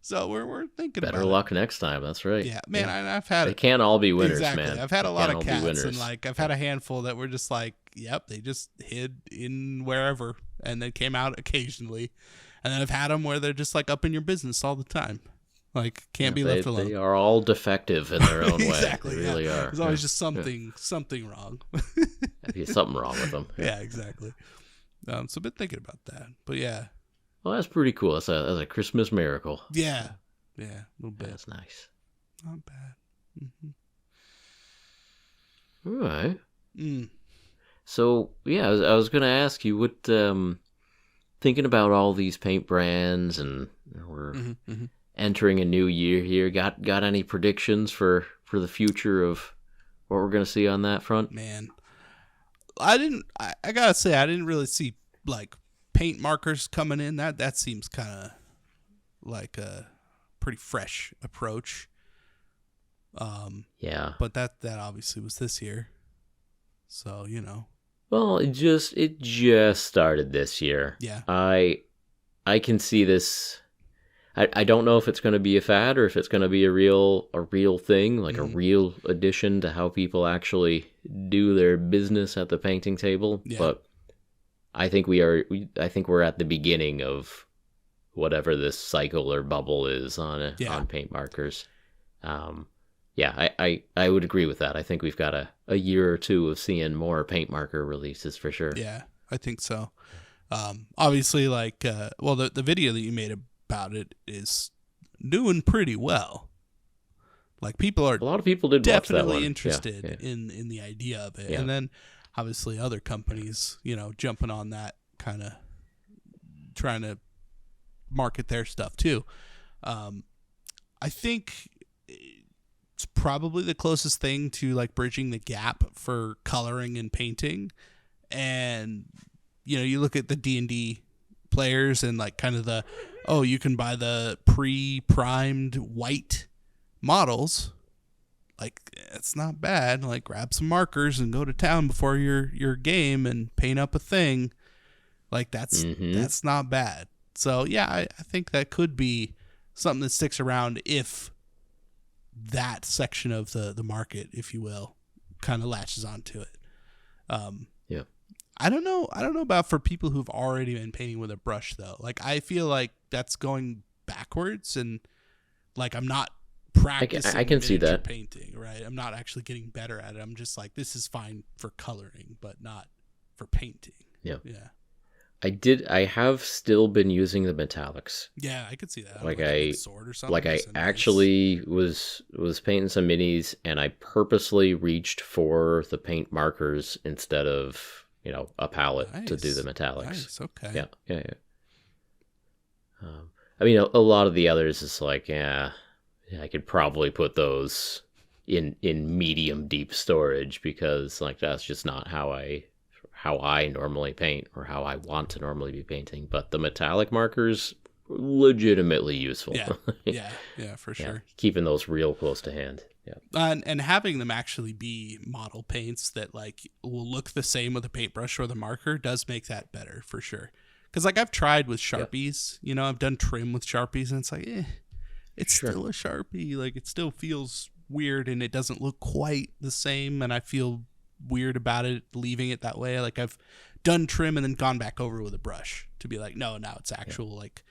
So we're thinking Better about luck next time. That's right. Yeah, man, I've had They can't all be winners, exactly. man. I've had a They lot can't of all be cats, and winners. like I've had a handful that were just like, yep, they just hid in wherever, and they came out occasionally. And then I've had them where they're just like up in your business all the time, like can't be left alone. They are all defective in their own way. Exactly, They really are. There's always just something wrong. There's something wrong with them. Yeah, exactly. So I've been thinking about that, but yeah. Well, that's pretty cool. That's a Christmas miracle. Yeah, a little bit. That's nice. Not bad. All right. So yeah, I was gonna ask you what, thinking about all these paint brands, and we're entering a new year here. Got any predictions for the future of what we're gonna see on that front? Man, I gotta say I didn't really see like paint markers coming in. That seems kind of like a pretty fresh approach. Yeah. But that obviously was this year. So, Well, it just started this year. Yeah. I can see this. I don't know if it's going to be a fad or if it's going to be a real thing, like a real addition to how people actually do their business at the painting table. Yeah. But I think we're at the beginning of whatever this cycle or bubble is on paint markers. Yeah, I would agree with that. I think we've got a year or two of seeing more paint marker releases for sure. Yeah, I think so. Obviously, like, the video that you made about it is doing pretty well. Like, a lot of people did definitely watch that interested in the idea of it. Yeah. And then, obviously, other companies, jumping on that, kind of trying to market their stuff too. I think it's probably the closest thing to like bridging the gap for coloring and painting. And you look at the D&D players and like kind of you can buy the pre-primed white models. Like, it's not bad. Like, grab some markers and go to town before your game and paint up a thing. Like, that's not bad. So yeah, I think that could be something that sticks around if that section of the market, if you will, kind of latches onto it. Yeah. I don't know about for people who've already been painting with a brush though. Like, I feel like that's going backwards, and like I'm not practicing. I can see that painting, right? I'm not actually getting better at it. I'm just like, this is fine for coloring, but not for painting. Yeah. Yeah. I have still been using the metallics. Yeah, I could see that. Like a sword or something. Like I actually was painting some minis, and I purposely reached for the paint markers instead of a palette to do the metallics. Nice. Okay. Yeah. I mean, a lot of the others is like, I could probably put those in medium deep storage, because like that's just not how I normally paint or how I want to normally be painting. But the metallic markers, legitimately useful. Yeah, for sure. Yeah, keeping those real close to hand. Yeah. And having them actually be model paints that like will look the same with a paintbrush or the marker does make that better for sure. Because like I've tried with Sharpies, I've done trim with Sharpies, and it's like, it's still a Sharpie. Like, it still feels weird, and it doesn't look quite the same, and I feel weird about it leaving it that way. Like, I've done trim and then gone back over with a brush to be like, no, now it's actual. Like,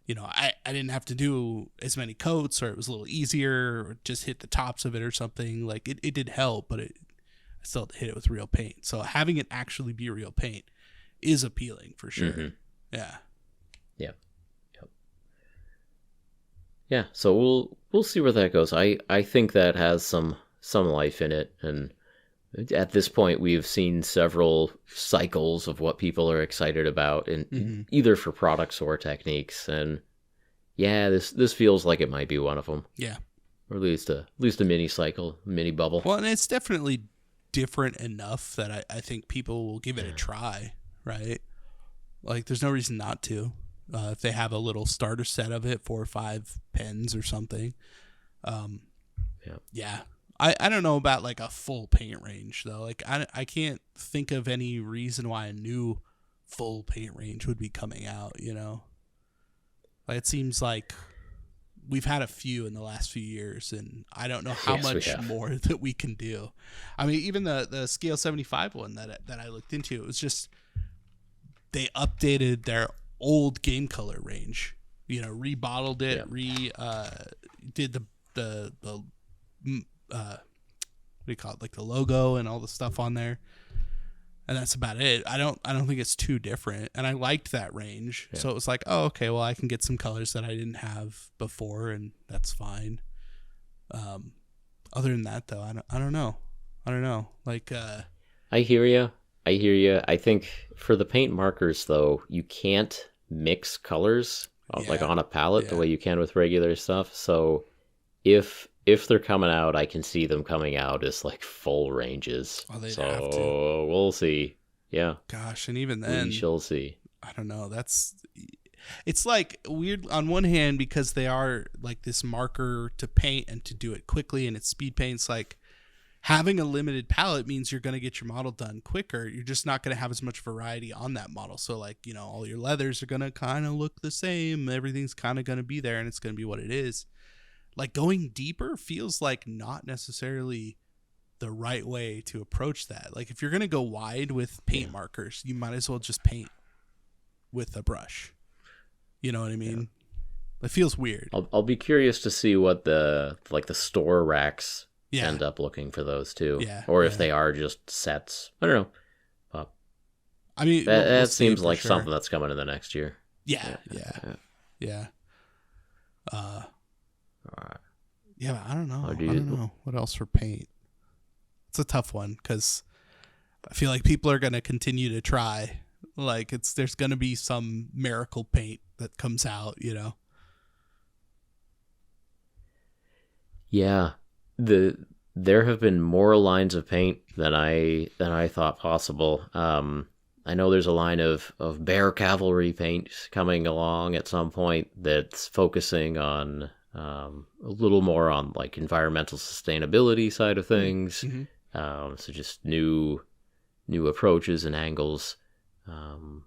I didn't have to do as many coats, or it was a little easier, or just hit the tops of it or something. Like, it did help, but I still had to hit it with real paint. So having it actually be real paint is appealing for sure. Yeah, so we'll see where that goes. I think that has some life in it, and at this point we've seen several cycles of what people are excited about, in either for products or techniques, and this feels like it might be one of them. Yeah, or at least a mini cycle, mini bubble. Well, and it's definitely different enough that I think people will give it a try, right? Like, there's no reason not to. If they have a little starter set of it, 4 or 5 pens or something. Yeah. I don't know about like a full paint range though. Like, I can't think of any reason why a new full paint range would be coming out, Like, it seems like we've had a few in the last few years, and I don't know how much more that we can do. I mean, even the Scale 75 one that I looked into, it was just they updated their old game color range. You know, rebottled it, did the what do you call it, like the logo and all the stuff on there, and that's about it. I don't think it's too different, and I liked that range, so it was like, oh, okay, well, I can get some colors that I didn't have before, and that's fine. Other than that, though, I don't know. Like, I hear you. I think for the paint markers, though, you can't mix colors like on a palette the way you can with regular stuff. So if they're coming out, I can see them coming out as like full ranges. Oh, they'd so have to. We'll see. Yeah. Gosh, and even then, we shall see. I don't know. It's like weird on one hand because they are like this marker to paint and to do it quickly, and it's speed paints. Like, having a limited palette means you're going to get your model done quicker. You're just not going to have as much variety on that model. So, like, you know, all your leathers are going to kind of look the same. Everything's kind of going to be there, and it's going to be what it is. Like, going deeper feels like not necessarily the right way to approach that. Like, if you're going to go wide with paint markers, you might as well just paint with a brush. You know what I mean? It feels weird. I'll be curious to see what the store racks end up looking for those too. Yeah. Or if they are just sets. I don't know. I mean, that seems like something that's coming in the next year. Yeah. Yeah, but I don't know. I don't know what else for paint. It's a tough one because I feel like people are going to continue to try. Like, there's going to be some miracle paint that comes out, you know? Yeah. There have been more lines of paint than I thought possible. I know there's a line of bear cavalry paint coming along at some point that's focusing on a little more on like environmental sustainability side of things. Mm-hmm. So just new approaches and angles.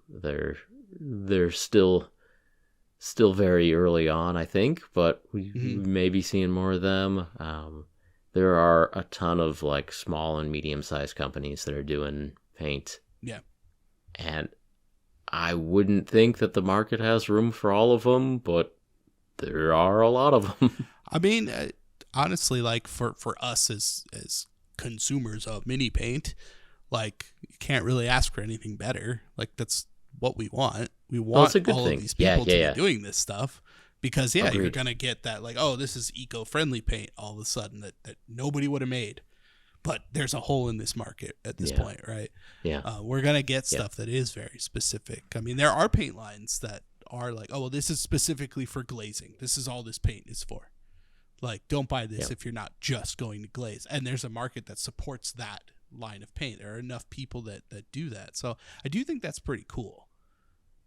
They're still very early on, I think, but we may be seeing more of them. There are a ton of like small and medium-sized companies that are doing paint. Yeah. And I wouldn't think that the market has room for all of them, but there are a lot of them. I mean, honestly, like for us as consumers of mini paint, like, you can't really ask for anything better. Like, that's what we want. We want all of these people to be doing this stuff because, you're going to get that, like, oh, this is eco-friendly paint all of a sudden that nobody would have made. But there's a hole in this market at this point, right? Yeah. We're going to get stuff that is very specific. I mean, there are paint lines that are like, oh, well, this is specifically for glazing. This is all this paint is for. Like, don't buy this if you're not just going to glaze. And there's a market that supports that line of paint. There are enough people that do that. So I do think that's pretty cool.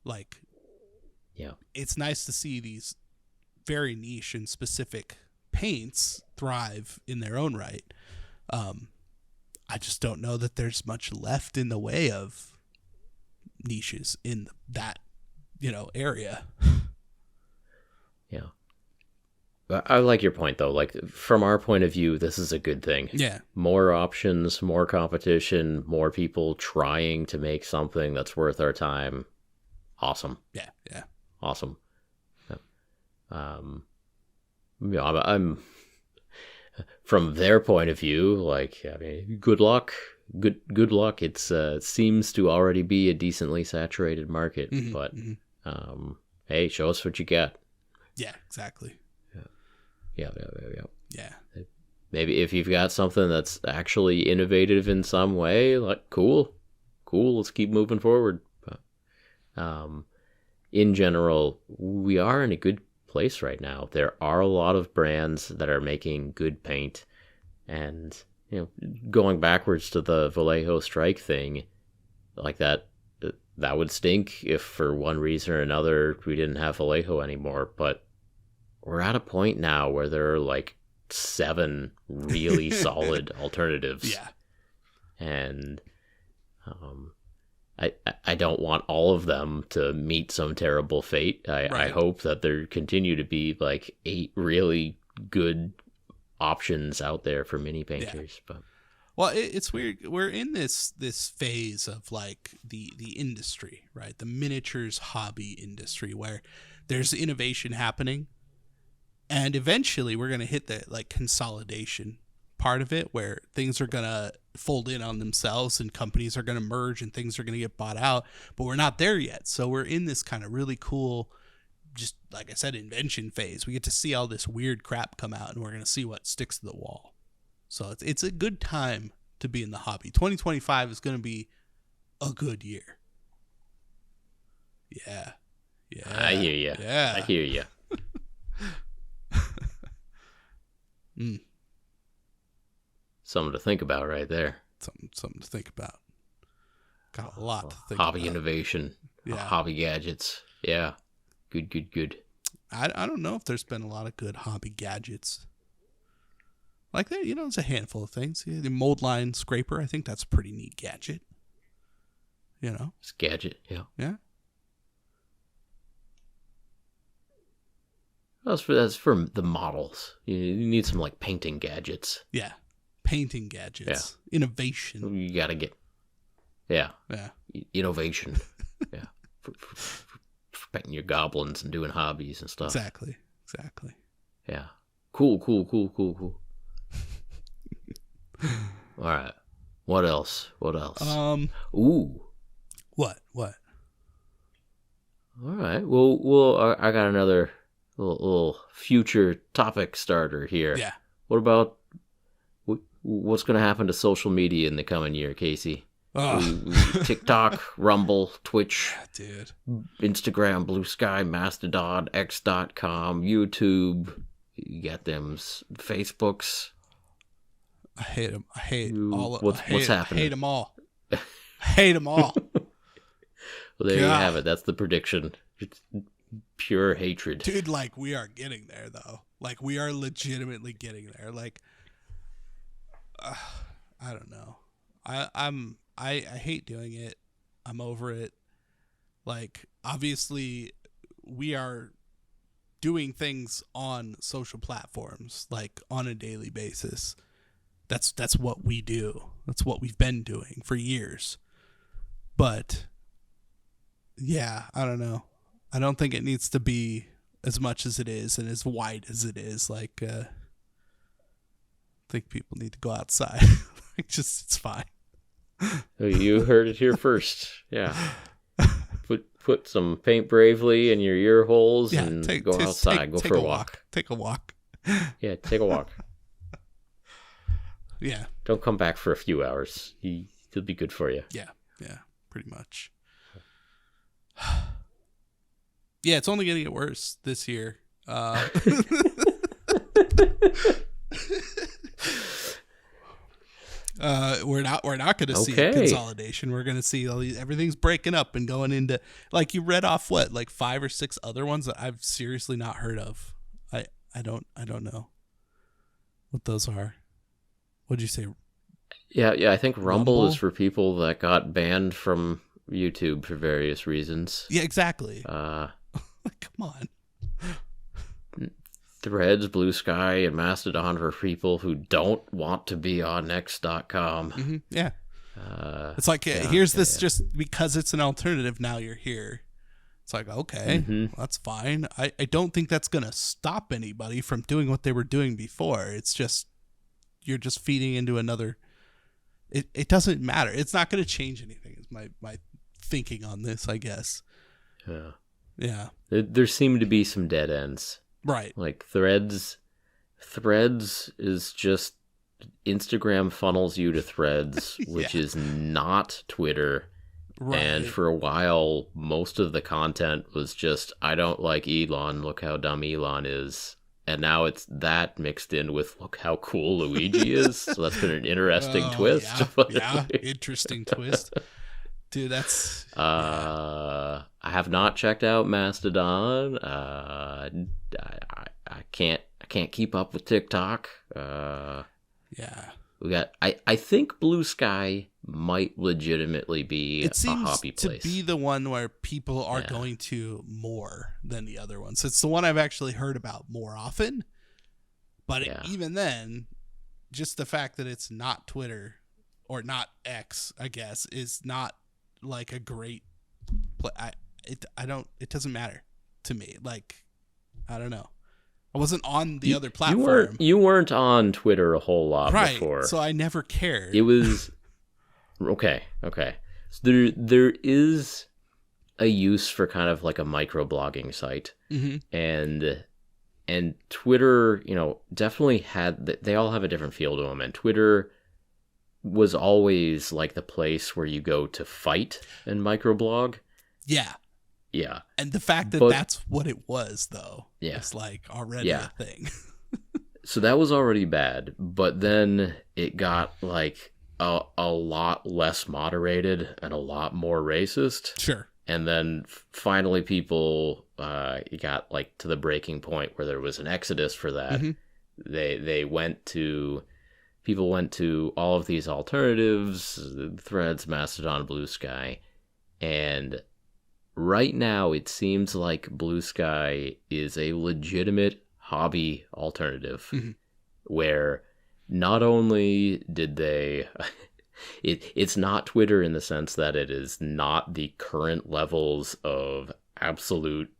Like, it's nice to see these very niche and specific paints thrive in their own right. I just don't know that there's much left in the way of niches in that, area. Yeah. I like your point, though. Like, from our point of view, this is a good thing. Yeah. More options, more competition, more people trying to make something that's worth our time. Awesome. Yeah. Awesome. I'm from their point of view, like, I mean, good luck. Good luck. It seems to already be a decently saturated market, but hey, show us what you got. Yeah, exactly. Yeah. Maybe if you've got something that's actually innovative in some way, like, cool, let's keep moving forward. But, in general, we are in a good place right now. There are a lot of brands that are making good paint, and going backwards to the Vallejo Strike thing, like that would stink if for one reason or another we didn't have Vallejo anymore. But we're at a point now where there are like 7 really solid alternatives. Yeah. And I don't want all of them to meet some terrible fate. I hope that there continue to be like 8 really good options out there for mini painters. But well, it's weird. We're in this phase of like the industry, right? The miniatures hobby industry, where there's innovation happening, and eventually we're gonna hit the like consolidation part of it, where things are gonna fold in on themselves and companies are gonna merge and things are gonna get bought out. But we're not there yet, so we're in this kind of really cool, just like I said, invention phase. We get to see all this weird crap come out, and we're gonna see what sticks to the wall. So it's a good time to be in the hobby. 2025 is going to be a good year. Yeah. I hear you. Yeah. I hear you. Something to think about right there. Something to think about. Got a lot to think about. Hobby innovation. Yeah. Hobby gadgets. Yeah. Good. I don't know if there's been a lot of good hobby gadgets. Like that, there's a handful of things. The mold line scraper, I think that's a pretty neat gadget. It's a gadget, yeah. Yeah. That's for the models. You need some like painting gadgets. Yeah. Painting gadgets. Yeah. Innovation. You gotta get. Yeah. Yeah. Innovation. Yeah. For painting your goblins and doing hobbies and stuff. Exactly. Yeah. Cool. All right. What else? Ooh. What? All right. Well, I got another little future topic starter here. Yeah. What about what's going to happen to social media in the coming year, Casey? TikTok, Rumble, Twitch, dude, Instagram, Blue Sky, Mastodon, X.com, YouTube. You got them Facebooks. I hate them. I hate all of them. What's happening? I hate them all. Well, there you have it. That's the prediction. It's pure hatred. Dude, like, we are getting there, though. Like, we are legitimately getting there. Like, I don't know. I hate doing it. I'm over it. Like, obviously, we are doing things on social platforms, like, on a daily basis. That's what we do. That's what we've been doing for years. But yeah, I don't know. I don't think it needs to be as much as it is and as wide as it is. Like, I think people need to go outside. Like, it's fine. You heard it here first. Yeah. Put some Paint Bravely in your ear holes and go outside. Go for a walk. Take a walk. Yeah, take a walk. Yeah. Don't come back for a few hours. He'll be good for you. Yeah, pretty much. Yeah, it's only going to get worse this year. We're not going to see consolidation. We're going to see everything's breaking up and going into, like, you read off what, like 5 or 6 other ones that I've seriously not heard of. I don't know what those are. What'd you say? Yeah. I think Rumble is for people that got banned from YouTube for various reasons. Yeah, exactly. Come on. Threads, Blue Sky, and Mastodon for people who don't want to be on X.com. Mm-hmm. Yeah. It's like, here's this just because it's an alternative. Now you're here. It's like, okay, that's fine. I don't think that's going to stop anybody from doing what they were doing before. It's just, you're just feeding into another. It doesn't matter. It's not going to change anything is my thinking on this, I guess. Yeah. There seem to be some dead ends. Right. Like Threads is just Instagram funnels you to Threads, which is not Twitter. Right. And for a while, most of the content was just, I don't like Elon. Look how dumb Elon is. And now it's that mixed in with, look how cool Luigi is. So that's been an interesting twist. Yeah, interesting twist. Dude, that's... I have not checked out Mastodon. I can't keep up with TikTok. I think Blue Sky might legitimately be it a seems hobby place. to be the one where people are going to more than the other ones. It's the one I've actually heard about more often. But even then, just the fact that it's not Twitter or not X, I guess, is not like a great it doesn't matter to me. Like, I don't know. I wasn't on the other platform. You weren't on Twitter a whole lot before. So I never cared. It was okay. So there is a use for kind of like a microblogging site. Mm-hmm. And Twitter, definitely they all have a different feel to them, and Twitter was always like the place where you go to fight and microblog. Yeah. Yeah. And the fact that that's what it was, though, it's like already a thing. So that was already bad, but then it got like a lot less moderated and a lot more racist. Sure. And then finally people got like to the breaking point where there was an exodus for that. Mm-hmm. People went to all of these alternatives, Threads, Mastodon, Blue Sky, and right now it seems like Blue Sky is a legitimate hobby alternative, mm-hmm. where not only did they it's not Twitter in the sense that it is not the current levels of absolute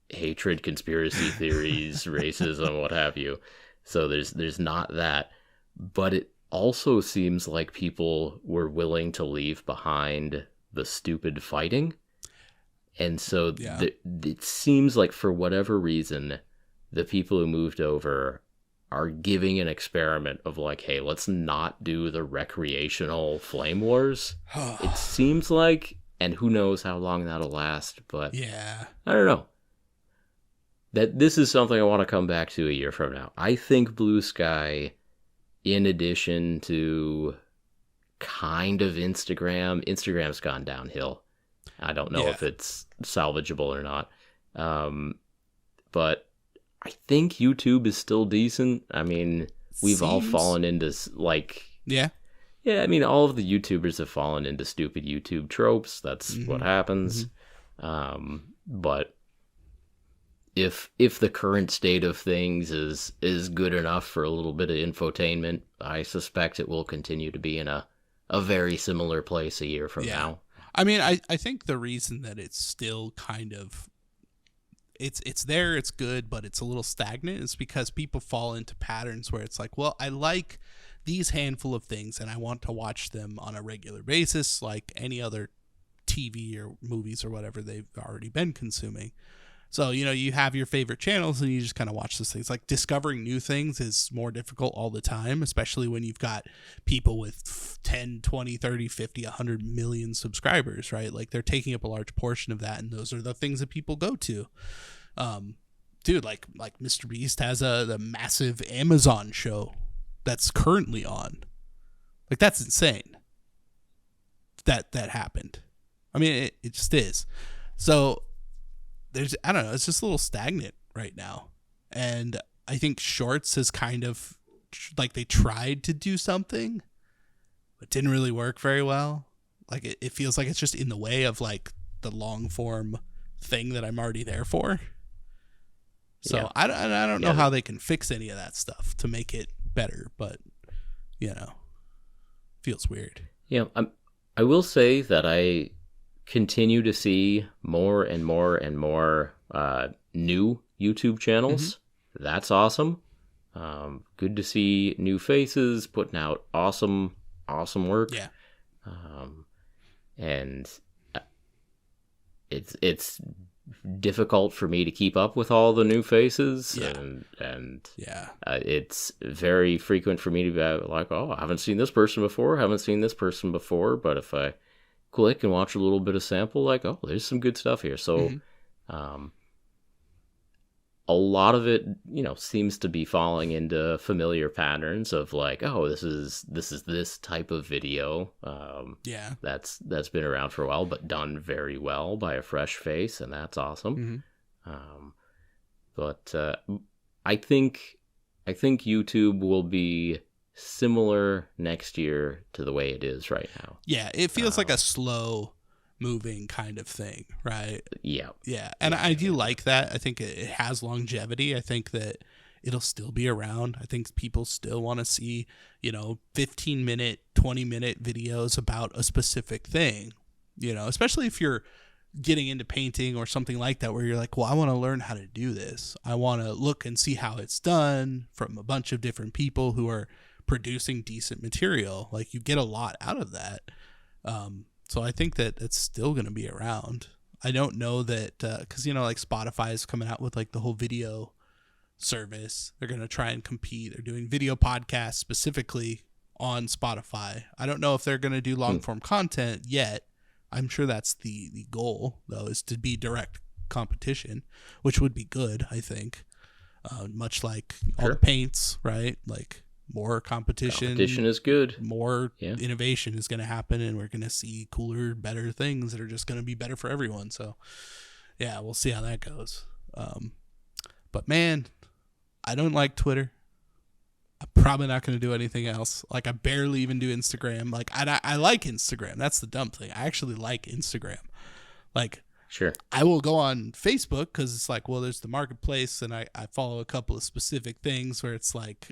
hatred, conspiracy theories, racism, what have you. So there's not that, but it also seems like people were willing to leave behind the stupid fighting. And so it seems like for whatever reason, the people who moved over are giving an experiment of like, hey, let's not do the recreational flame wars. It seems like, and who knows how long that'll last, but I don't know. That this is something I want to come back to a year from now. I think Blue Sky, in addition to kind of Instagram's gone downhill. I don't know if it's salvageable or not. But I think YouTube is still decent. I mean, we've all fallen into like... Yeah, I mean, all of the YouTubers have fallen into stupid YouTube tropes. That's what happens. Mm-hmm. But if the current state of things is good enough for a little bit of infotainment, I suspect it will continue to be in a very similar place a year from now. I mean, I think the reason that it's still kind of it's there, it's good, but it's a little stagnant is because people fall into patterns where it's like, well, I like these handful of things and I want to watch them on a regular basis like any other TV or movies or whatever they've already been consuming. So, you have your favorite channels and you just kind of watch those things. Like discovering new things is more difficult all the time, especially when you've got people with 10, 20, 30, 50, 100 million subscribers, right? Like they're taking up a large portion of that. And those are the things that people go to. Dude, like Mr. Beast has the massive Amazon show that's currently on. Like that's insane. That happened. I mean, it just is. So I don't know, it's just a little stagnant right now. And I think Shorts is kind of like they tried to do something, but didn't really work very well. Like it feels like it's just in the way of like the long form thing that I'm already there for. So I don't know how they can fix any of that stuff to make it better, but feels weird. Yeah, I will say that I continue to see more and more and more new YouTube channels. Mm-hmm. That's awesome. Good to see new faces putting out awesome work. Yeah. And it's difficult for me to keep up with all the new faces. And it's very frequent for me to be like, oh, I haven't seen this person before, but if I click and watch a little bit of sample, like, oh, there's some good stuff here. So a lot of it, seems to be falling into familiar patterns of like, oh, this is this type of video. That's been around for a while, but done very well by a fresh face, and that's awesome. Mm-hmm. But I think YouTube will be similar next year to the way it is right now. Yeah, it feels like a slow moving kind of thing, right? Yeah. Yeah, and I do like that. I think it has longevity. I think that it'll still be around. I think people still want to see, 15-minute, 20-minute videos about a specific thing, especially if you're getting into painting or something like that, where you're like, well, I want to learn how to do this. I want to look and see how it's done from a bunch of different people who are producing decent material. Like, you get a lot out of that. So I think that it's still going to be around. I don't know that, because, like Spotify is coming out with like the whole video service. They're going to try and compete. They're doing video podcasts specifically on Spotify. I don't know if they're going to do long form content yet. I'm sure that's the goal, though, is to be direct competition, which would be good, I think. Much like all the paints, right? Like, more competition. Competition is good. More innovation is going to happen, and we're going to see cooler, better things that are just going to be better for everyone. So, yeah, we'll see how that goes. But, man, I don't like Twitter. I'm probably not going to do anything else. Like, I barely even do Instagram. Like, I like Instagram. That's the dumb thing. I actually like Instagram. Like, sure, I will go on Facebook because it's like, well, there's the marketplace, and I follow a couple of specific things where it's like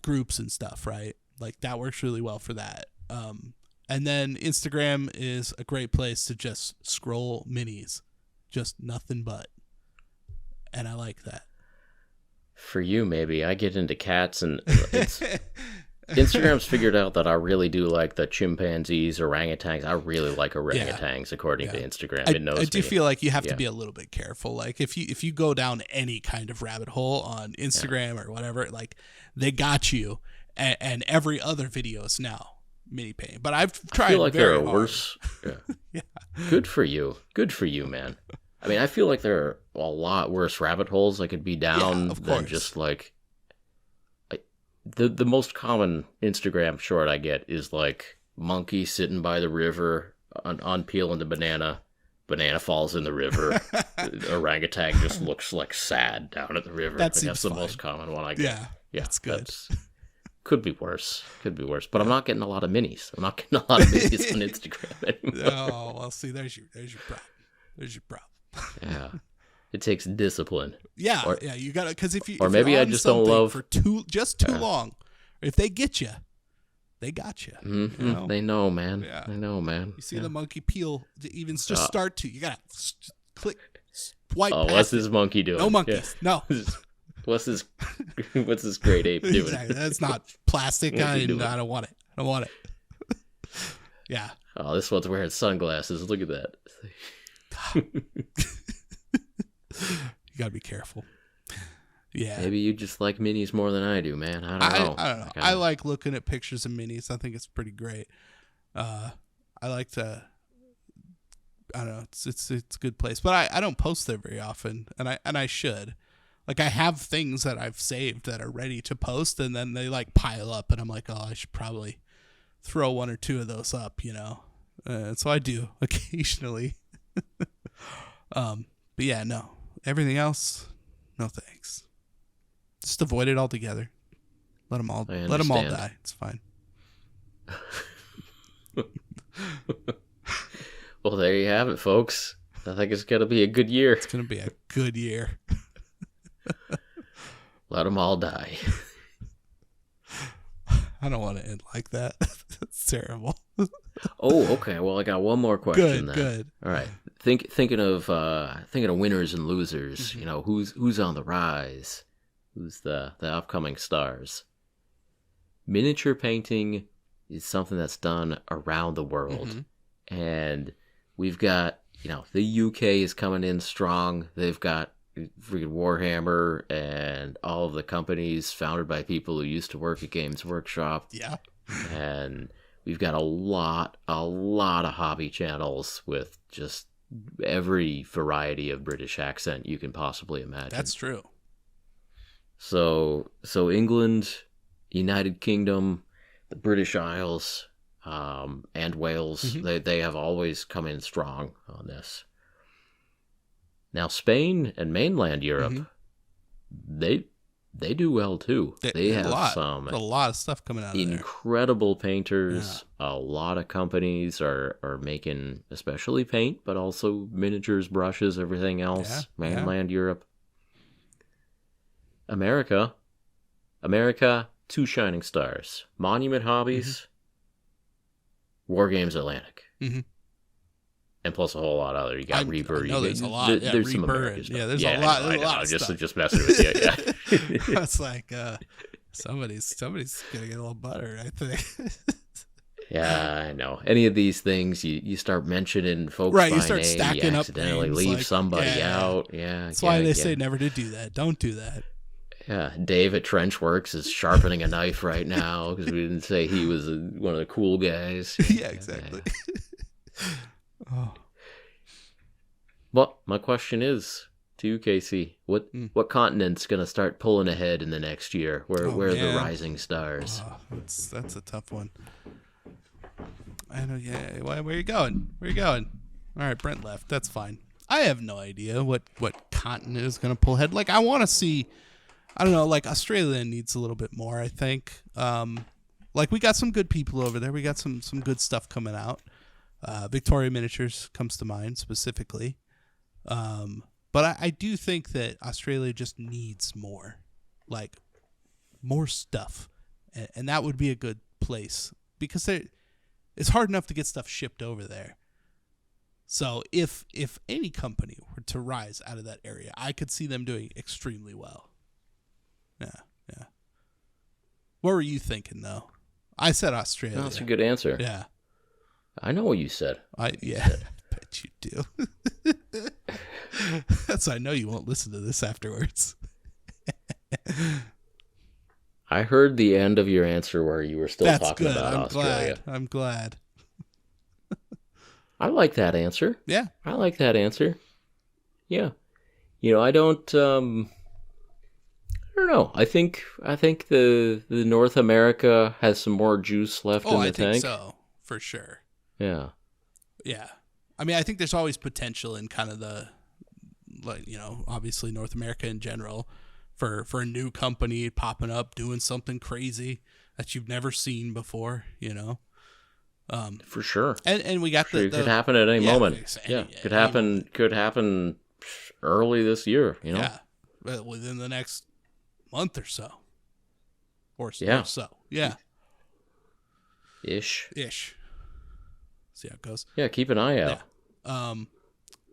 groups and stuff, right? Like, that works really well for that. And then Instagram is a great place to just scroll minis, just nothing but. And I like that. For you, maybe. I get into cats, and Instagram's figured out that I really do like the chimpanzees, orangutans. I really like orangutans, according to Instagram. I do feel like you have to be a little bit careful. Like, if you go down any kind of rabbit hole on Instagram or whatever, like, they got you, and every other video is now mini painting. But I've tried. I feel like there are worse. Yeah. Good for you, man. I mean, I feel like there are a lot worse rabbit holes I could be down than just like the most common Instagram short I get is like monkey sitting by the river on peeling the banana falls in the river, orangutan just looks like sad down at the river. That's the most common one I get. Yeah, that's good. Could be worse, but I'm not getting a lot of minis. I'm not getting a lot of minis on Instagram anymore. Oh, well, see, there's your problem. Yeah, it takes discipline. Yeah, you gotta, because if maybe I just don't love for too long. If they get you, they got you. Mm-hmm. They know, man. Yeah. They know, man. You see the monkey peel to even just start to. You gotta click, swipe. Oh, what's this monkey doing? No monkeys. No. What's this great ape doing? Exactly. That's not plastic. I don't want it. Yeah. Oh, this one's wearing sunglasses. Look at that. You gotta be careful. Yeah, maybe you just like minis more than I do, man. I don't know. I like looking at pictures of minis. I think it's pretty great. I like to. I don't know. It's a good place, but I don't post there very often, and I should. Like, I have things that I've saved that are ready to post, and then they like pile up, and I'm like, oh, I should probably throw one or two of those up, And so I do occasionally. But yeah, no. Everything else, no thanks. Just avoid it altogether. Let them all die. It's fine. Well, there you have it, folks. I think it's gonna be a good year. It's gonna be a good year. Let them all die. I don't want to end like that. That's terrible. Oh, okay. Well, I got one more question. Good. All right. Thinking of winners and losers. Mm-hmm. Who's on the rise? Who's the upcoming stars? Miniature painting is something that's done around the world, and we've got the UK is coming in strong. They've got freaking Warhammer and all of the companies founded by people who used to work at Games Workshop. Yeah. And we've got a lot of hobby channels with just every variety of British accent you can possibly imagine. That's true. So England, United Kingdom, the British Isles, and Wales, they have always come in strong on this. Now, Spain and mainland Europe, they they do well too. They have a lot of stuff coming out of there. Incredible painters. Yeah. A lot of companies are making, especially paint, but also miniatures, brushes, everything else. Mainland Europe. America, 2 shining stars. Monument Hobbies, Wargames Atlantic. Mm-hmm. And plus a whole lot of other. You got Reaper. There's a lot. There's some American stuff. There's a lot. There's a lot of stuff. Just messing with you. Yeah. It's like somebody's gonna get a little butter, I think. Yeah, I know. Any of these things, you start mentioning folks by you start name, stacking you up accidentally names, leave like, somebody out. Yeah, that's why they say never to do that. Don't do that. Yeah, Dave at Trenchworks is sharpening a knife right now because we didn't say he was one of the cool guys. Yeah, exactly. Oh. Well, my question is to you, Casey, what continent's going to start pulling ahead in the next year? Where are the rising stars? Oh, that's a tough one. I know. Yeah. Where are you going? All right, Brent left. That's fine. I have no idea what continent is going to pull ahead. Like, I want to see. I don't know. Like, Australia needs a little bit more, I think. Like, we got some good people over there. We got some good stuff coming out. Victoria Miniatures comes to mind specifically. But I do think that Australia just needs more, like, more stuff. And that would be a good place because it's hard enough to get stuff shipped over there. So if any company were to rise out of that area, I could see them doing extremely well. Yeah. What were you thinking, though? I said Australia. No, that's a good answer. Yeah. I know what you said. I bet you do. That's why I know you won't listen to this afterwards. I heard the end of your answer where you were still talking about Australia. I'm glad. I like that answer. Yeah. I like that answer. Yeah. I don't know. I think the North America has some more juice left in the tank. I think so, for sure. Yeah. Yeah. I mean, I think there's always potential in kind of the, like, obviously North America in general for a new company popping up, doing something crazy that you've never seen before, For sure. And we got it could happen at any moment. Could happen early this year, Yeah. Within the next month or so. Or so. Yeah. Ish. See how it goes. Yeah, keep an eye out. Yeah.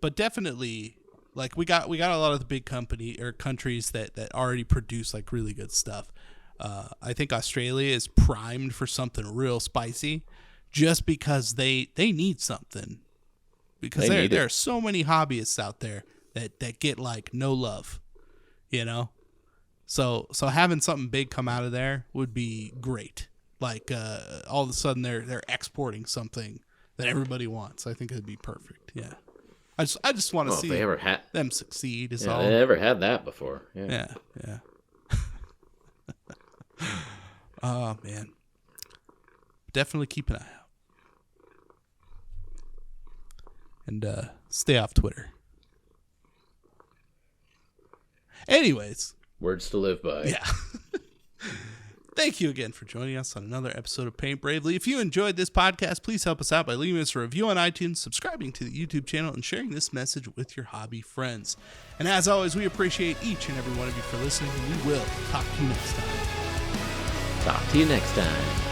But definitely, like, we got a lot of the big countries that already produce, like, really good stuff. I think Australia is primed for something real spicy just because they need something. Because there are so many hobbyists out there that get, like, no love, So having something big come out of there would be great. Like, all of a sudden they're exporting something that everybody wants. I think it'd be perfect. Yeah. I just want to see them succeed. Is all. They never had that before. Yeah. Oh, man. Definitely keep an eye out. And stay off Twitter. Anyways. Words to live by. Yeah. Thank you again for joining us on another episode of Paint Bravely. If you enjoyed this podcast, please help us out by leaving us a review on iTunes, subscribing to the YouTube channel, and sharing this message with your hobby friends. And as always, we appreciate each and every one of you for listening, and we will talk to you next time. Talk to you next time.